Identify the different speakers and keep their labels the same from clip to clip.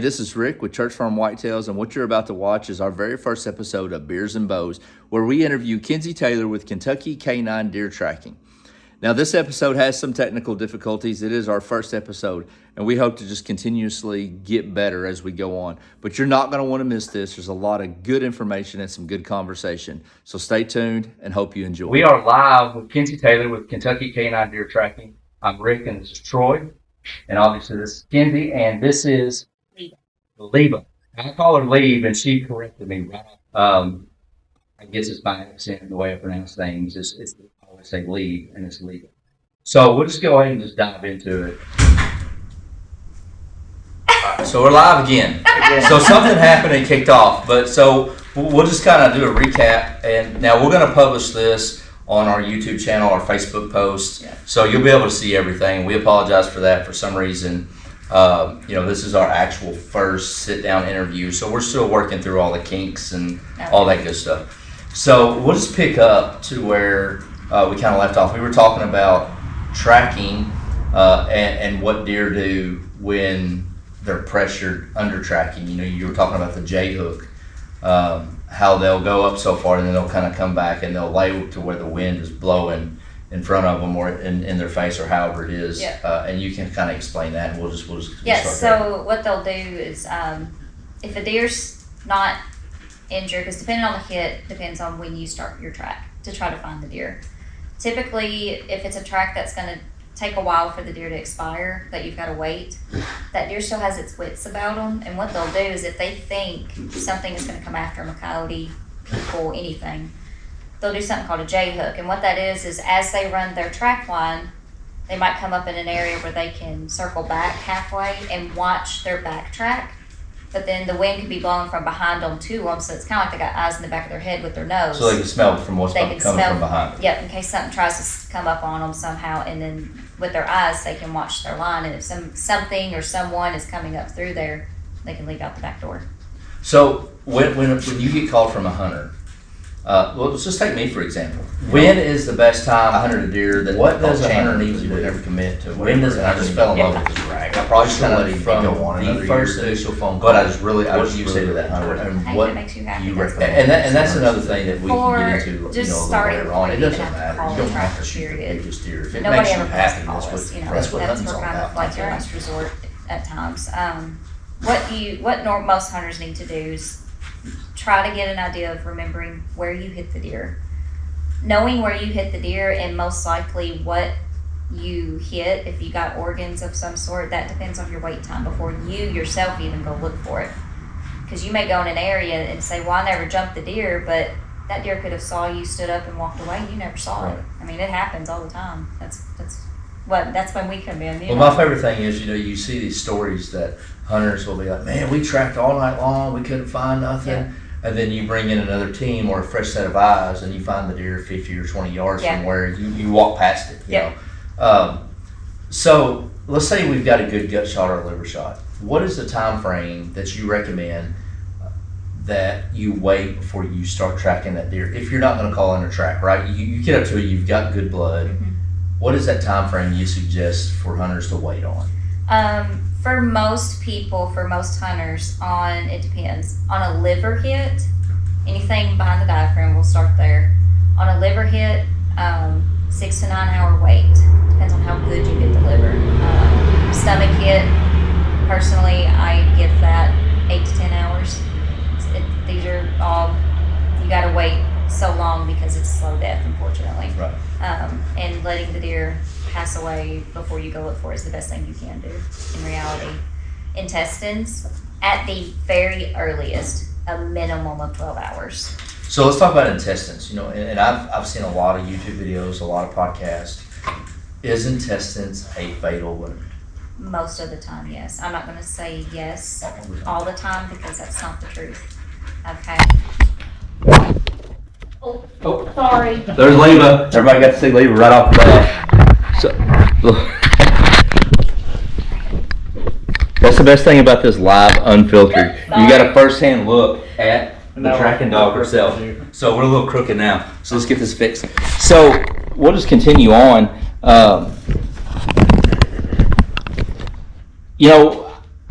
Speaker 1: This is Rick with Church Farm Whitetails, and what you're about to watch is our very first episode of Beers and Bows, where we interview Kenzie Taylor with Kentucky K9 Deer Tracking. Now, this episode has some technical difficulties. It is our first episode, and we hope to just continuously get better as we go on. But you're not going to want to miss this. There's a lot of good information and some good conversation. So stay tuned and hope you enjoy.
Speaker 2: We are live with Kenzie Taylor with Kentucky K9 Deer Tracking. I'm Rick, and this is Troy. And obviously this is Kenzie, and this is Leva. I call her Leve, and she corrected me right off. I guess it's my accent and the way I pronounce things. I always say Leve, and it's Leva. So we'll just go ahead and just dive into it. So we're live again. So something happened and kicked off. But so we'll just kind of do a recap. And now we're going to publish this on our YouTube channel, our Facebook post. Yeah. So you'll be able to see everything. We apologize for that for some reason. This is our actual first sit-down interview, so we're still working through all the kinks and all that good stuff. So we'll just pick up to where we kind of left off. We were talking about tracking and what deer do when they're pressured under tracking. You were talking about the J hook, how they'll go up so far and then they'll kind of come back and they'll lay to where the wind is blowing in front of them or in their face or however it is. Yeah. And you can kind of explain that, and we'll just
Speaker 3: yes, so what they'll do is if a deer's not injured, because depending on the hit, depends on when you start your track to try to find the deer. Typically, if it's a track that's going to take a while for the deer to expire, that you've got to wait, that deer still has its wits about them, and what they'll do is if they think something is going to come after them, a coyote, people, anything, they'll do something called a J hook. And what that is as they run their track line, they might come up in an area where they can circle back halfway and watch their back track. But then the wind could be blowing from behind them to them, so it's kind of like they got eyes in the back of their head with their nose.
Speaker 1: So they can smell from what's coming from behind them.
Speaker 3: Yep, in case something tries to come up on them somehow, and then with their eyes they can watch their line. And if something or someone is coming up through there, they can leave out the back door.
Speaker 1: So when you get called from a hunter, let's just take me for example. When is the best time I hunted a deer? What does a hunter need to do? Never commit to. When does I just fell in love with this rag? I probably should let him go on the first initial phone call. But what you say to that hunter, and what you recommend? And that's another thing that we can get into. Later on. It doesn't matter. You don't have to shoot the biggest deer. If it makes you happy, that's what hunting's all about.
Speaker 3: Like your last resort at times. What most hunters need to do is try to get an idea of remembering where you hit the deer. Knowing where you hit the deer and most likely what you hit, if you got organs of some sort, that depends on your wait time before you yourself even go look for it. Because you may go in an area and say, well, I never jumped the deer, but that deer could have saw you, stood up and walked away. You never saw it. I mean, it happens all the time. That's when we come in.
Speaker 1: My favorite thing is, you see these stories that hunters will be like, man, we tracked all night long, we couldn't find nothing. Yeah. And then you bring in another team or a fresh set of eyes and you find the deer 50 or 20 yards from where you walk past it. You know? So let's say we've got a good gut shot or a liver shot. What is the time frame that you recommend that you wait before you start tracking that deer? If you're not going to call in a track, right? You get up to it, you've got good blood. Mm-hmm. What is that time frame you suggest for hunters to wait on?
Speaker 3: For most people, for most hunters, it depends. On a liver hit, anything behind the diaphragm, we'll start there. On a liver hit, 6 to 9 hour wait. Depends on how good you get the liver. Stomach hit, personally, I give that 8 to 10 hours. These are all, you gotta wait so long because it's slow death, unfortunately.
Speaker 1: Right.
Speaker 3: And letting the deer pass away before you go look for it is the best thing you can do in reality. Intestines, at the very earliest, a minimum of 12 hours.
Speaker 1: So let's talk about intestines, and I've seen a lot of YouTube videos, a lot of podcasts. Is intestines a fatal wound?
Speaker 3: Most of the time, yes. I'm not going to say yes all the time because that's not the truth. Okay. Oh, sorry.
Speaker 1: There's Leva. Everybody got to see Leva right off the bat. So, that's the best thing about this live unfiltered. You got a first-hand look at the tracking dog herself. So we're a little crooked now. So let's get this fixed. So we'll just continue on.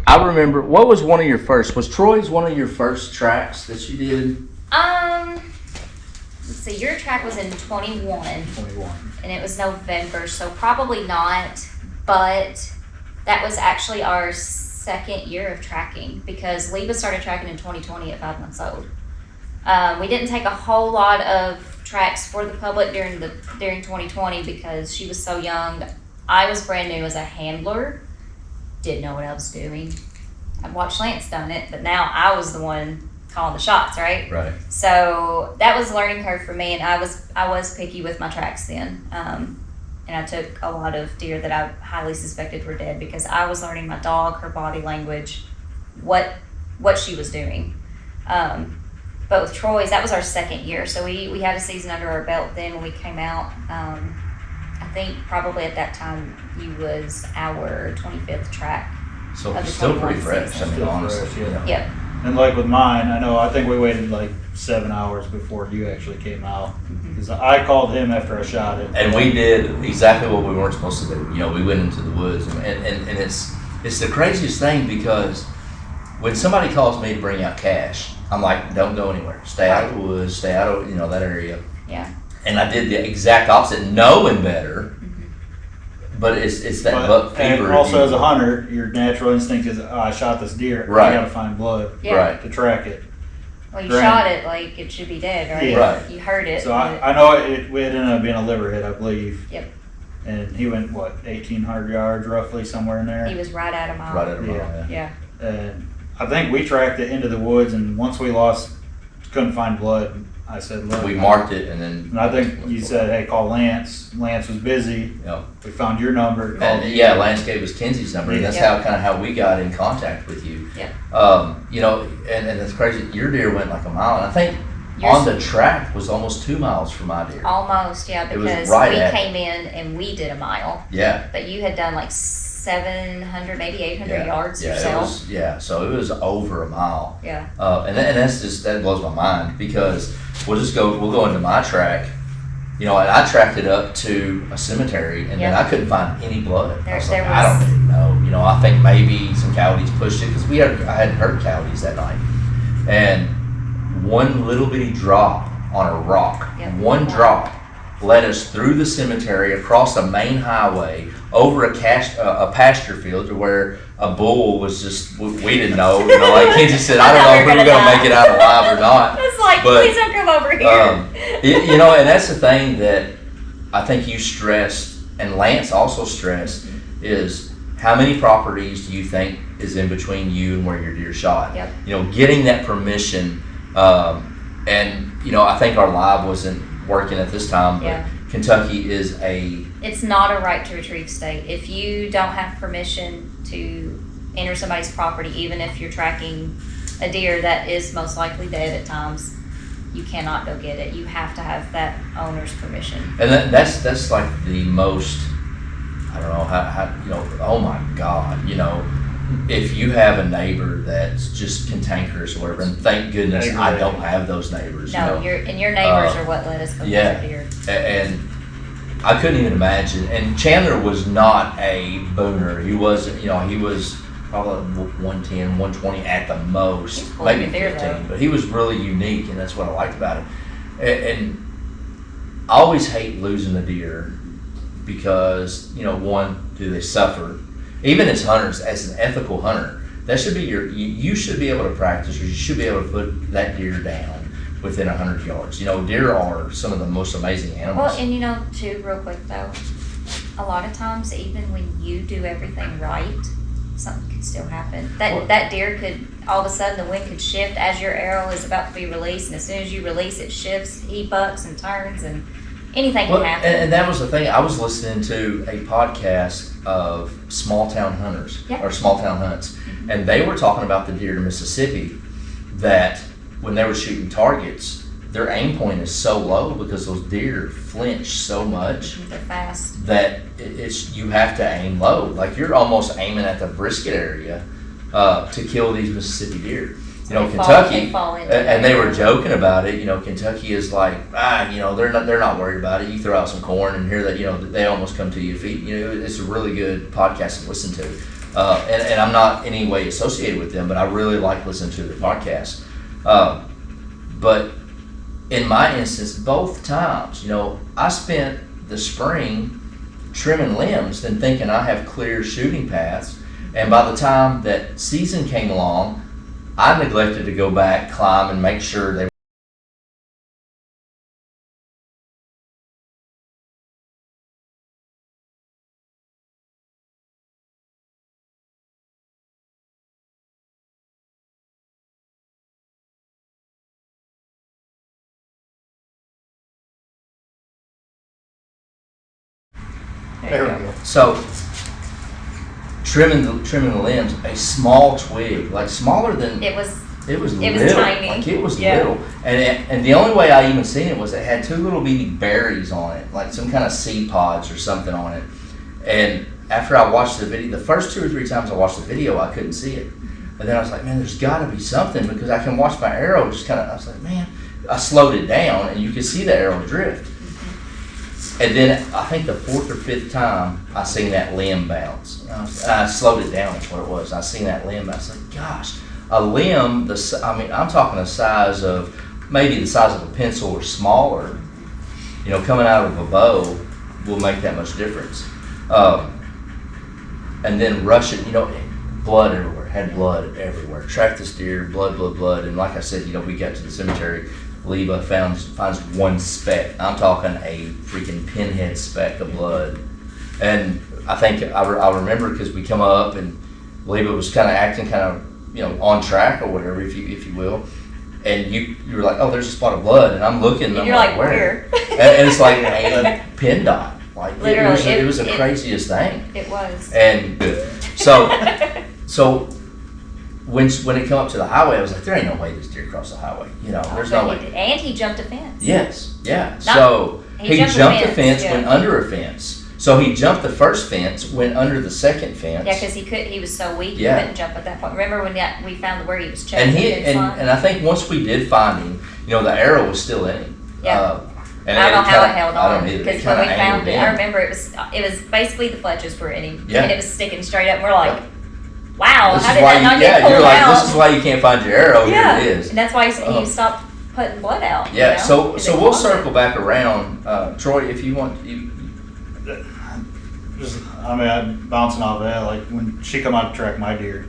Speaker 2: I remember, what was one of your first, was Troy's one of your first tracks that you did?
Speaker 3: Let's see, your track was in 21.
Speaker 4: 21.
Speaker 3: And it was November, so probably not, but that was actually our second year of tracking because Leva started tracking in 2020 at 5 months old. We didn't take a whole lot of tracks for the public during 2020 because she was so young. I was brand new as a handler, didn't know what I was doing. I watched Lance done it, but now I was the one calling the shots, right?
Speaker 2: Right.
Speaker 3: So that was a learning curve for me, and I was picky with my tracks then. And I took a lot of deer that I highly suspected were dead because I was learning my dog, her body language, what she was doing. But with Troy's, that was our second year, so we had a season under our belt then when we came out. I think probably at that time he was our 25th track.
Speaker 2: So
Speaker 3: Of the
Speaker 2: still pretty
Speaker 3: 21
Speaker 2: fresh,
Speaker 3: season.
Speaker 2: I mean,
Speaker 4: Still
Speaker 2: honestly.
Speaker 4: fresh, yeah.
Speaker 3: Yep.
Speaker 4: And like with mine, I think we waited like 7 hours before you actually came out. Because I called him after I shot it.
Speaker 2: And we did exactly what we weren't supposed to do. You know, we went into the woods, and it's the craziest thing because when somebody calls me to bring out cash, I'm like, don't go anywhere. Stay out of the woods, stay out of, that area.
Speaker 3: Yeah.
Speaker 2: And I did the exact opposite, knowing better. But it's that buck fever.
Speaker 4: And also as a hunter, your natural instinct is, I shot this deer.
Speaker 2: Right.
Speaker 4: I gotta find blood
Speaker 3: Yeah.
Speaker 2: Right.
Speaker 4: to track it.
Speaker 3: Well, you
Speaker 4: Right.
Speaker 3: shot it like it should be dead, right?
Speaker 4: Yeah.
Speaker 2: Right.
Speaker 3: You heard it.
Speaker 4: So
Speaker 3: but-
Speaker 4: I know it ended up being a liver hit, I believe.
Speaker 3: Yep.
Speaker 4: And he went, 1,800 yards roughly, somewhere in there.
Speaker 3: He was right at a mile.
Speaker 2: Right at a mile,
Speaker 4: Yeah.
Speaker 2: yeah.
Speaker 3: Yeah.
Speaker 4: And I think we tracked it into the woods, and once we couldn't find blood, I said, look.
Speaker 2: We marked it, and then.
Speaker 4: And I think you said, hey, call Lance. Lance was busy.
Speaker 2: Yep.
Speaker 4: We found your number. called
Speaker 2: And
Speaker 4: you.
Speaker 2: yeah, Lance gave us Kenzie's number, and that's
Speaker 3: Yeah.
Speaker 2: how we got in contact with you.
Speaker 3: Yeah.
Speaker 2: And it's crazy. Your deer went like a mile, and I think
Speaker 3: Yours-
Speaker 2: on the track was almost 2 miles from my deer.
Speaker 3: Almost, yeah,
Speaker 2: It was
Speaker 3: because
Speaker 2: right
Speaker 3: we
Speaker 2: at
Speaker 3: came in and we did a mile,
Speaker 2: Yeah.
Speaker 3: but you had done like 700, maybe 800
Speaker 2: Yeah.
Speaker 3: yards
Speaker 2: Yeah,
Speaker 3: yourself.
Speaker 2: so it was over a mile.
Speaker 3: Yeah.
Speaker 2: And that blows my mind because we'll go into my track, and I tracked it up to a cemetery, and then
Speaker 3: Yeah.
Speaker 2: I couldn't find any blood. I was
Speaker 3: There
Speaker 2: like, I
Speaker 3: was-
Speaker 2: don't even know. I think maybe some coyotes pushed it because I hadn't heard coyotes that night, and one little bitty drop on a rock,
Speaker 3: Yep.
Speaker 2: one drop led us through the cemetery, across a main highway, over a pasture field to where a bull was just, we didn't know. Like Kenzie said, I don't know if we were going to make it out alive or not.
Speaker 3: It's like,
Speaker 2: But,
Speaker 3: please don't come over here.
Speaker 2: And that's the thing that I think you stressed, and Lance also stressed, is how many properties do you think is in between you and where your deer shot?
Speaker 3: Yep.
Speaker 2: Getting that permission, and I think our live wasn't working at this time, but
Speaker 3: Yeah.
Speaker 2: Kentucky is
Speaker 3: It's not a right to retrieve state. If you don't have permission to enter somebody's property, even if you're tracking a deer that is most likely dead at times, you cannot go get it. You have to have that owner's permission.
Speaker 2: and that's like the most, I don't know how oh my God, if you have a neighbor that's just cantankerous or whatever, and thank goodness I don't have those neighbors.
Speaker 3: No, your neighbors are what let us go
Speaker 2: yeah.
Speaker 3: get deer.
Speaker 2: And I couldn't even imagine. And Chandler was not a booner. He wasn't, he was probably 110, 120 at the most,
Speaker 3: He's cool
Speaker 2: maybe
Speaker 3: with deer,
Speaker 2: 15.
Speaker 3: though.
Speaker 2: But he was really unique, and that's what I liked about him. And I always hate losing a deer because, one, do they suffer? Even as hunters, as an ethical hunter, that should be you should be able to practice, or you should be able to put that deer down within 100 yards. Deer are some of the most amazing animals.
Speaker 3: Well, and too, real quick though, a lot of times, even when you do everything right, something could still happen. That deer could, all of a sudden, the wind could shift as your arrow is about to be released, and as soon as you release it shifts, he bucks and turns, and anything can happen.
Speaker 2: And that was the thing. I was listening to a podcast of small town hunters,
Speaker 3: Yeah.
Speaker 2: or small town hunts, and they were talking about the deer in Mississippi that when they were shooting targets, their aim point is so low because those deer flinch so much
Speaker 3: They're fast.
Speaker 2: that you have to aim low. Like you're almost aiming at the brisket area to kill these Mississippi deer.
Speaker 3: They
Speaker 2: Kentucky,
Speaker 3: fall into
Speaker 2: and
Speaker 3: that.
Speaker 2: they were joking about it. Kentucky is like, they're not worried about it. You throw out some corn and hear that, they almost come to your feet. It's a really good podcast to listen to. and I'm not in any way associated with them, but I really like listening to the podcast. But in my instance, both times, I spent the spring trimming limbs and thinking I have clear shooting paths. And by the time that season came along, I neglected to go back, climb, and make sure they
Speaker 4: There we go.
Speaker 2: So trimming the limbs, a small twig, like smaller than
Speaker 3: It was
Speaker 2: little,
Speaker 3: tiny.
Speaker 2: like it was
Speaker 3: Yeah.
Speaker 2: little, and the only way I even seen it was it had two little bitty berries on it, like some kind of seed pods or something on it. And after I watched the video, the first 2 or 3 times I watched the video, I couldn't see it. And then I was like, man, there's got to be something, because I can watch my arrow just kind of. I was like, man, I slowed it down, and you could see the arrow drift. And then I think the 4th or 5th time I seen that limb bounce. I slowed it down. That's what it was. I seen that limb. I was like, gosh, a limb. I'm talking the size of maybe the size of a pencil or smaller. Coming out of a bow will make that much difference. And then rush it. Blood everywhere. Had blood everywhere. Tracked this deer. Blood. And like I said, we got to the cemetery. Leva finds one speck. I'm talking a freaking pinhead speck of blood. And I think I remember because we come up and Leva was kind of acting kind of on track or whatever, if you will. And you were like, oh, there's a spot of blood, and I'm looking, and I'm
Speaker 3: you're like, where?
Speaker 2: And it's like a pin dot. Like
Speaker 3: Literally,
Speaker 2: it was the craziest thing.
Speaker 3: It was.
Speaker 2: And so when it came up to the highway, I was like, there ain't no way this deer crossed the highway. There's no way.
Speaker 3: And he jumped a fence.
Speaker 2: Yes, yeah.
Speaker 3: Not-
Speaker 2: So he jumped the fence,
Speaker 3: yeah.
Speaker 2: went under a fence. So he jumped the first fence, went under the second fence.
Speaker 3: Yeah, because he was so weak,
Speaker 2: Yeah.
Speaker 3: he couldn't jump at that point. Remember when we found where he was checking?
Speaker 2: And I think once we did find him, the arrow was still in him.
Speaker 3: Yeah.
Speaker 2: And
Speaker 3: I don't know how it held
Speaker 2: I
Speaker 3: on,
Speaker 2: don't either.
Speaker 3: because
Speaker 2: It
Speaker 3: when we
Speaker 2: kinda
Speaker 3: found
Speaker 2: angled
Speaker 3: it,
Speaker 2: in.
Speaker 3: I remember it was basically the fletches were in him,
Speaker 2: Yeah.
Speaker 3: and it was sticking straight up. And we're like, wow,
Speaker 2: This
Speaker 3: how
Speaker 2: is
Speaker 3: did
Speaker 2: why
Speaker 3: that not
Speaker 2: you,
Speaker 3: get pulled
Speaker 2: you're like,
Speaker 3: out?
Speaker 2: this is why you can't find your arrow.
Speaker 3: Yeah,
Speaker 2: Here it is.
Speaker 3: and that's why he
Speaker 2: Oh.
Speaker 3: stopped putting blood out.
Speaker 2: Yeah. So
Speaker 3: 'cause it
Speaker 2: we'll
Speaker 3: clogged it.
Speaker 2: circle back around, Troy, if you want.
Speaker 4: I'm bouncing off of that. Like when she come out to track my deer,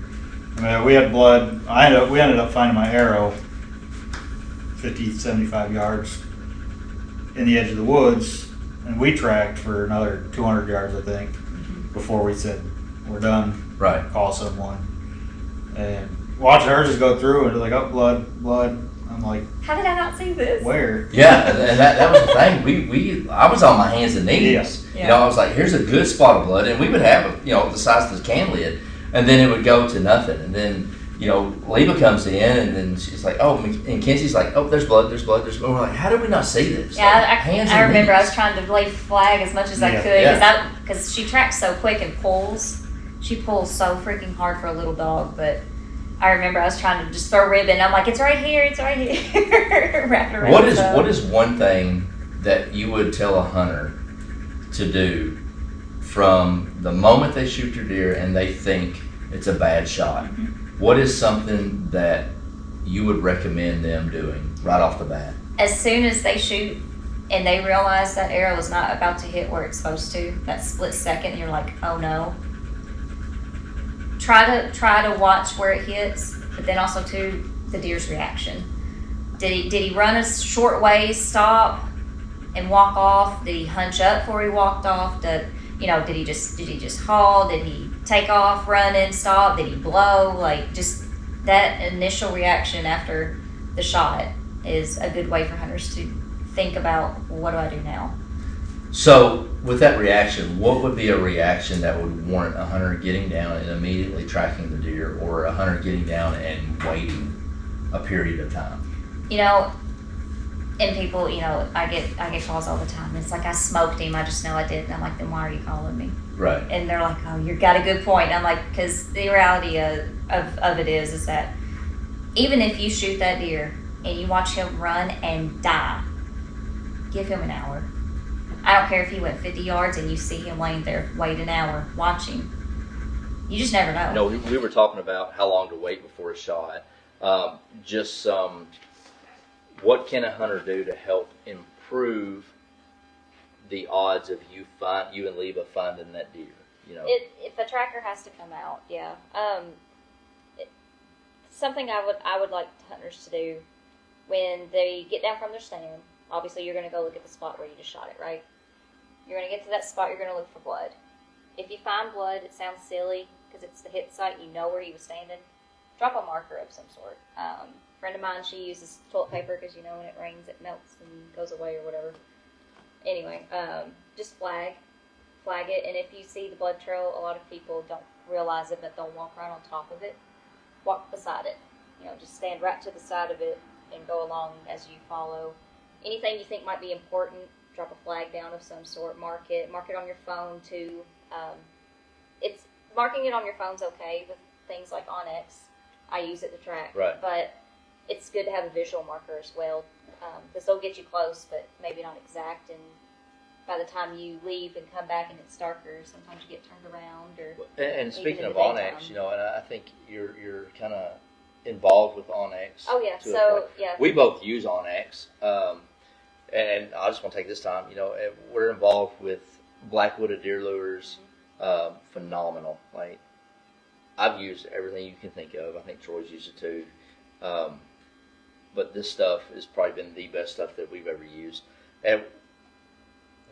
Speaker 4: we had blood. We ended up finding my arrow 50, 75 yards in the edge of the woods, and we tracked for another 200 yards, I think, before we said we're done.
Speaker 2: Right.
Speaker 4: Call someone, and watching her just go through and like, oh, blood. I'm like,
Speaker 3: How did I not see this?
Speaker 4: where?
Speaker 2: Yeah, and that was the thing. I was on my hands and knees.
Speaker 4: Yeah.
Speaker 2: I was like, here's a good spot of blood, and we would have the size of the can lid, and then it would go to nothing, and then Leva comes in, and then she's like, oh, and Kenzie's like, oh, there's blood. We're like, how did we not see this?
Speaker 3: Yeah,
Speaker 2: Like,
Speaker 3: I remember I was trying to lay flag as much as I
Speaker 4: Yeah.
Speaker 3: could because she tracks so quick and pulls. She pulls so freaking hard for a little dog, but I remember I was trying to just throw ribbon. I'm like, it's right here. Wrap it around.
Speaker 2: What is one thing that you would tell a hunter to do from the moment they shoot your deer and they think it's a bad shot? What is something that you would recommend them doing right off the bat?
Speaker 3: As soon as they shoot and they realize that arrow is not about to hit where it's supposed to, that split second, you're like, oh no. Try to watch where it hits, but then also too the deer's reaction. Did he run a short ways, stop, and walk off? Did he hunch up before he walked off? Did he just haul? Did he take off, running, stop? Did he blow? Like, just that initial reaction after the shot is a good way for hunters to think about, what do I do now?
Speaker 2: So, with that reaction, what would be a reaction that would warrant a hunter getting down and immediately tracking the deer, or a hunter getting down and waiting a period of time?
Speaker 3: And people, I get calls all the time. It's like, I smoked him. I just know I did. And I'm like, then why are you calling me?
Speaker 2: Right.
Speaker 3: And they're like, oh, you've got a good point. And I'm like, because the reality of it is that even if you shoot that deer and you watch him run and die, give him an hour. I don't care if he went 50 yards and you see him laying there, wait an hour, watch him. You just never know.
Speaker 2: No, we were talking about how long to wait before a shot. Just some, what can a hunter do to help improve the odds of you and Leva finding that deer? You know,
Speaker 3: If a tracker has to come out, yeah. Something I would like hunters to do when they get down from their stand. Obviously, you're going to go look at the spot where you just shot it, right? You're going to get to that spot. You're going to look for blood. If you find blood, it sounds silly because it's the hit site. You know where he was standing. Drop a marker of some sort. A friend of mine, she uses toilet paper because you know when it rains, it melts and goes away or whatever. Anyway, just flag it, and if you see the blood trail, a lot of people don't realize it, but they'll walk right on top of it. Walk beside it. You know, just stand right to the side of it and go along as you follow. Anything you think might be important, drop a flag down of some sort. Mark it on your phone too. It's marking it on your phone's okay with things like Onyx. I use it to track,
Speaker 2: right.
Speaker 3: But it's good to have a visual marker as well. This will get you close, but maybe not exact. And by the time you leave and come back and it's darker, sometimes you get turned around.
Speaker 2: And speaking of Onyx, you know, and I think you're kind of involved with Onyx.
Speaker 3: Oh yeah, so yeah,
Speaker 2: we both use Onyx, and I just want to take this time. You know, we're involved with black-wooded deer lures. Phenomenal. Like, I've used everything you can think of. I think Troy's used it too. But this stuff has probably been the best stuff that we've ever used. And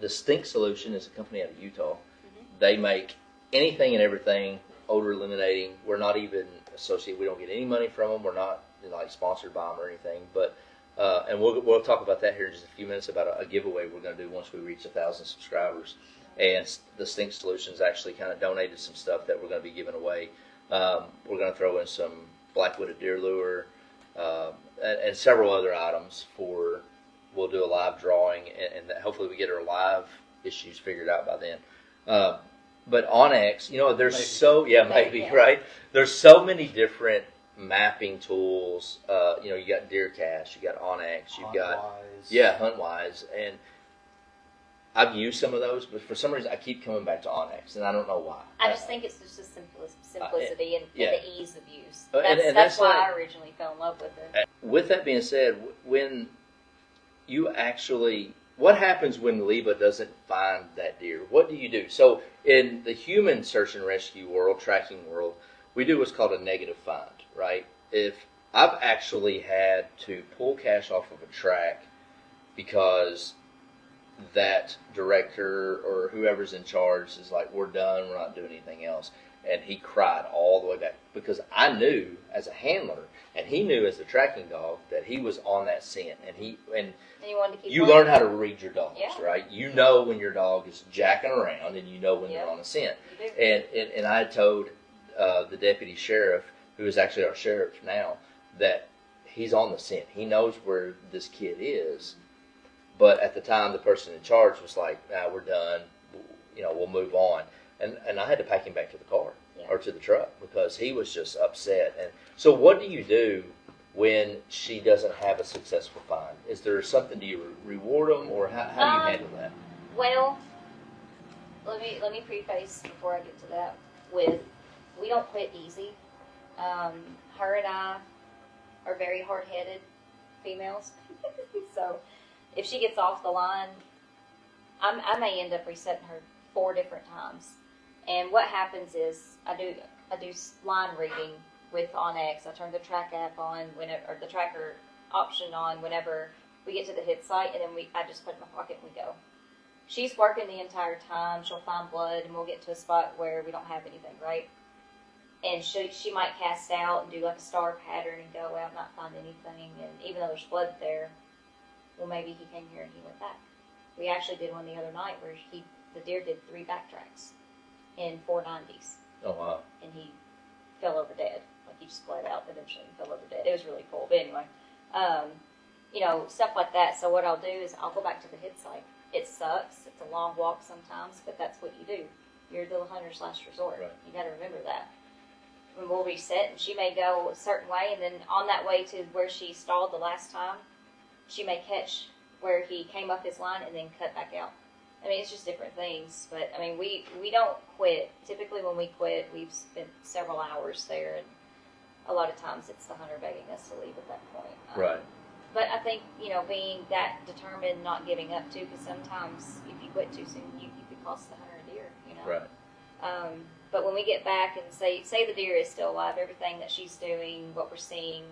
Speaker 2: the Stink Solution is a company out of Utah. Mm-hmm. They make anything and everything odor eliminating. We're not even associated. We don't get any money from them. We're not like sponsored by them or anything. But and we'll talk about that here in just a few minutes about a giveaway we're going to do once we reach 1,000 subscribers. And the Stink Solutions actually kind of donated some stuff that we're going to be giving away. We're going to throw in some black-wooded deer lure and several other items for. We'll do a live drawing, and hopefully we get our live issues figured out by then. But Onyx, you know, there's maybe, right? There's so many different mapping tools. You know, you got DeerCast, you got Onyx, you've got HuntWise, and I've used some of those, but for some reason I keep coming back to Onyx, and I don't know why.
Speaker 3: I just think it's just the simplicity and the ease of use.
Speaker 2: That's
Speaker 3: why I originally fell in love with it.
Speaker 2: With that being said, when you actually, what happens when Leva doesn't find that deer? What do you do? So in the human search and rescue world, tracking world, we do what's called a negative find, right? If I've actually had to pull cash off of a track because that director or whoever's in charge is like, we're done, we're not doing anything else. And he cried all the way back because I knew as a handler and he knew as a tracking dog that he was on that scent. And you
Speaker 3: wanted to keep
Speaker 2: you learn how to read your dogs,
Speaker 3: yeah.
Speaker 2: right? You know when your dog is jacking around and you know when they're on a scent. And I told the deputy sheriff, who is actually our sheriff now, that he's on the scent. He knows where this kid is. But at the time, the person in charge was like, nah, we're done. You know, we'll move on. And I had to pack him back to the car or to the truck because he was just upset. And so what do you do when she doesn't have a successful find? Is there something, do you reward them, or how do you handle that?
Speaker 3: Well, let me preface before I get to that with, we don't quit easy. Her and I are very hard-headed females. So if she gets off the line, I may end up resetting her 4 different times. And what happens is I do line reading with Onyx. I turn the track app on or the tracker option on whenever we get to the hit site, and then I just put it in my pocket and we go. She's working the entire time. She'll find blood, and we'll get to a spot where we don't have anything, right? And she might cast out and do like a star pattern and go out and not find anything. And even though there's blood there, well, maybe he came here and he went back. We actually did one the other night where the deer did 3 backtracks in 490s.
Speaker 2: Oh, wow.
Speaker 3: And he fell over dead. Like, he just bled out eventually and fell over dead. It was really cool. But anyway, you know, stuff like that. So what I'll do is I'll go back to the hit site. It sucks. It's a long walk sometimes, but that's what you do. You're the hunter's last resort.
Speaker 2: Right.
Speaker 3: You got to remember that. And we'll reset, and she may go a certain way, and then on that way to where she stalled the last time, she may catch where he came up his line and then cut back out. I mean, it's just different things. But I mean, we don't quit. Typically, when we quit, we've spent several hours there, and a lot of times it's the hunter begging us to leave at that point.
Speaker 2: Right.
Speaker 3: But I think, being that determined, not giving up too, because sometimes if you quit too soon, you could cost the hunter a deer.
Speaker 2: Right.
Speaker 3: But when we get back and say the deer is still alive, everything that she's doing, what we're seeing,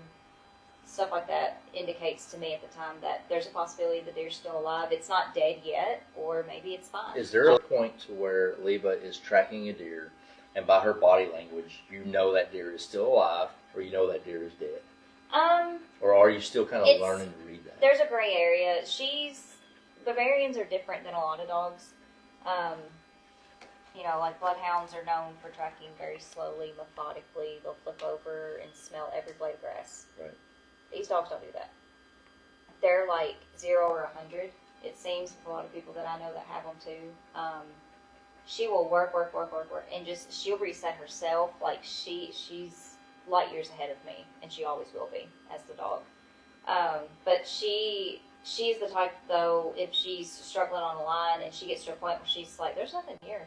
Speaker 3: stuff like that indicates to me at the time that there's a possibility the deer's still alive. It's not dead yet, or maybe it's fine.
Speaker 2: Is there a point to where Leva is tracking a deer, and by her body language, you know that deer is still alive, or you know that deer is dead? Or are you still kind of learning to read that?
Speaker 3: There's a gray area. Bavarians are different than a lot of dogs. Like bloodhounds are known for tracking very slowly, methodically. They'll flip over and smell every blade of grass.
Speaker 2: Right.
Speaker 3: These dogs don't do that. They're like 0 or 100. It seems for a lot of people that I know that have them too. She will work, and she'll reset herself. Like she's light years ahead of me, and she always will be as the dog. But she's the type, though, if she's struggling on the line and she gets to a point where she's like, there's nothing here,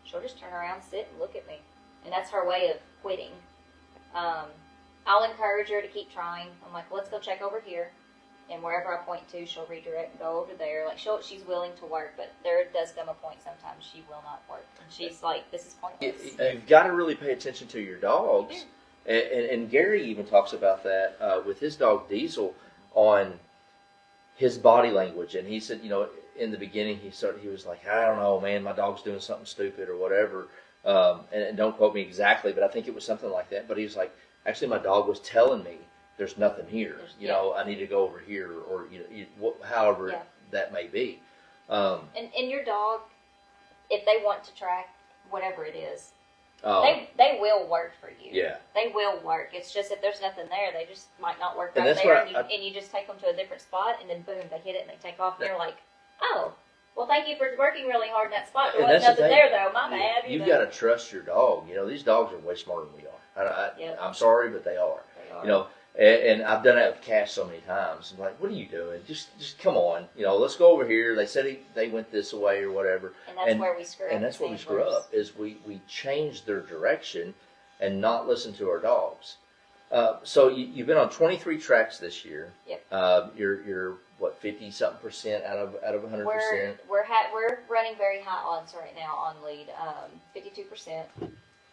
Speaker 3: she'll just turn around, sit, and look at me. And that's her way of quitting. I'll encourage her to keep trying. I'm like, let's go check over here. And wherever I point to, she'll redirect and go over there. Like, she's willing to work, but there does come a point sometimes she will not work. And she's like, this is pointless.
Speaker 2: You've got to really pay attention to your dogs. And Gary even talks about that with his dog Diesel on his body language. And he said, in the beginning he was like, I don't know, man, my dog's doing something stupid or whatever. And don't quote me exactly, but I think it was something like that. But he was like, actually, my dog was telling me there's nothing here. I need to go over here, or however that may be.
Speaker 3: And your dog, if they want to track whatever it is,
Speaker 2: Oh.
Speaker 3: They will work for you.
Speaker 2: Yeah.
Speaker 3: They will work. It's just if there's nothing there, they just might not work
Speaker 2: And
Speaker 3: right
Speaker 2: that's
Speaker 3: there.
Speaker 2: where
Speaker 3: And you just take them to a different spot, and then boom, they hit it and they take off. And they're like, oh, well, thank you for working really hard in that spot. There
Speaker 2: And
Speaker 3: wasn't
Speaker 2: that's the
Speaker 3: nothing
Speaker 2: thing.
Speaker 3: there, though. My bad.
Speaker 2: You've got to trust your dog. These dogs are way smarter than we are.
Speaker 3: Yep.
Speaker 2: I'm sorry, but they are.
Speaker 3: They are.
Speaker 2: And I've done that with Cash so many times. I'm like, what are you doing? Just come on. Let's go over here. They said they went this way or whatever.
Speaker 3: And that's where we screw up.
Speaker 2: And that's where we screw up, is we change their direction and not listen to our dogs. So you've been on 23 tracks this year.
Speaker 3: Yep.
Speaker 2: You're what, 50-something% out of 100%?
Speaker 3: We're running very high odds right now on lead. 52%.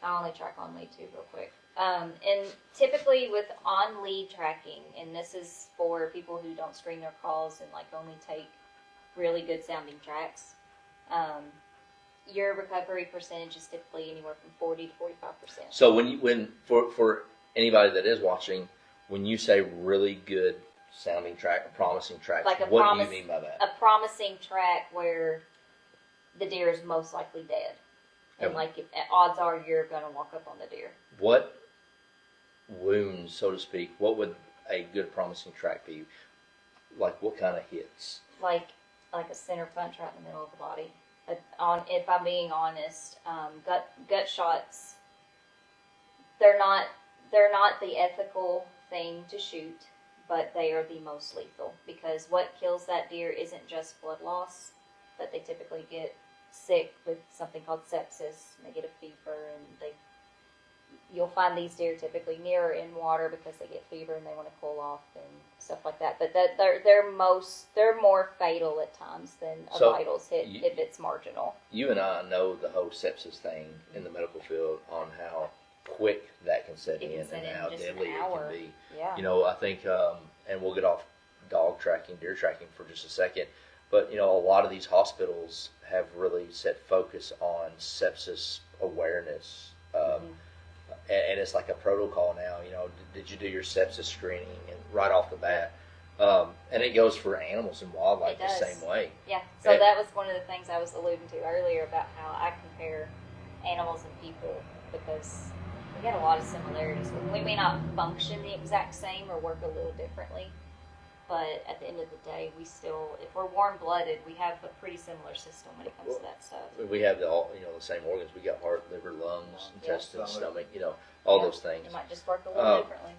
Speaker 3: I only track on lead too, real quick. And typically with on lead tracking, and this is for people who don't screen their calls and only take really good sounding tracks, your recovery percentage is typically anywhere from 40 to 45%.
Speaker 2: So for anybody that is watching, when you say really good sounding track, a promising track, what do you mean by that?
Speaker 3: A promising track where the deer is most likely dead. And if odds are you're going to walk up on the deer.
Speaker 2: What wounds, so to speak, what would a good promising track be? Like what kind of hits? Like
Speaker 3: a center punch right in the middle of the body. If I'm being honest, gut shots, they're not the ethical thing to shoot, but they are the most lethal, because what kills that deer isn't just blood loss, but they typically get sick with something called sepsis, and they get a fever, and you'll find these deer typically nearer in water because they get fever and they want to cool off and stuff like that. But they're more fatal at times than a vitals hit if it's marginal.
Speaker 2: You and I know the whole sepsis thing in the medical field on how quick that can set in and how deadly it can be.
Speaker 3: Yeah.
Speaker 2: I think, and we'll get off dog tracking, deer tracking for just a second, but a lot of these hospitals have really set focus on sepsis awareness. And it's like a protocol now. Did you do your sepsis screening, and right off the bat, and it goes for animals and wildlife the same way.
Speaker 3: Yeah. So that was one of the things I was alluding to earlier about how I compare animals and people, because we got a lot of similarities. We may not function the exact same or work a little differently, but at the end of the day, we still, if we're warm-blooded, we have a pretty similar system when it comes to that stuff.
Speaker 2: We have the same organs. We got heart, liver, lungs, intestines, stomach. All those things.
Speaker 3: It might just work a little differently.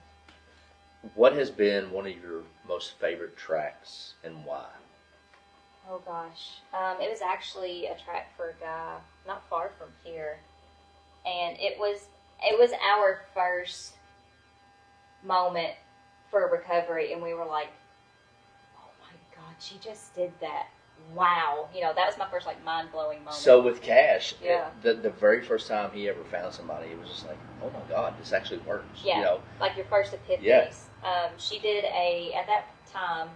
Speaker 2: What has been one of your most favorite tracks, and why?
Speaker 3: Oh gosh, it was actually a track for a guy not far from here, and it was our first moment for recovery, and we were like, oh my God, she just did that. Wow. That was my first mind blowing moment.
Speaker 2: So with Cash,
Speaker 3: Yeah.
Speaker 2: the very first time he ever found somebody, it was just like, oh my God, this actually works.
Speaker 3: Yeah. Like your first epiphany.
Speaker 2: Yeah.
Speaker 3: She did at that time,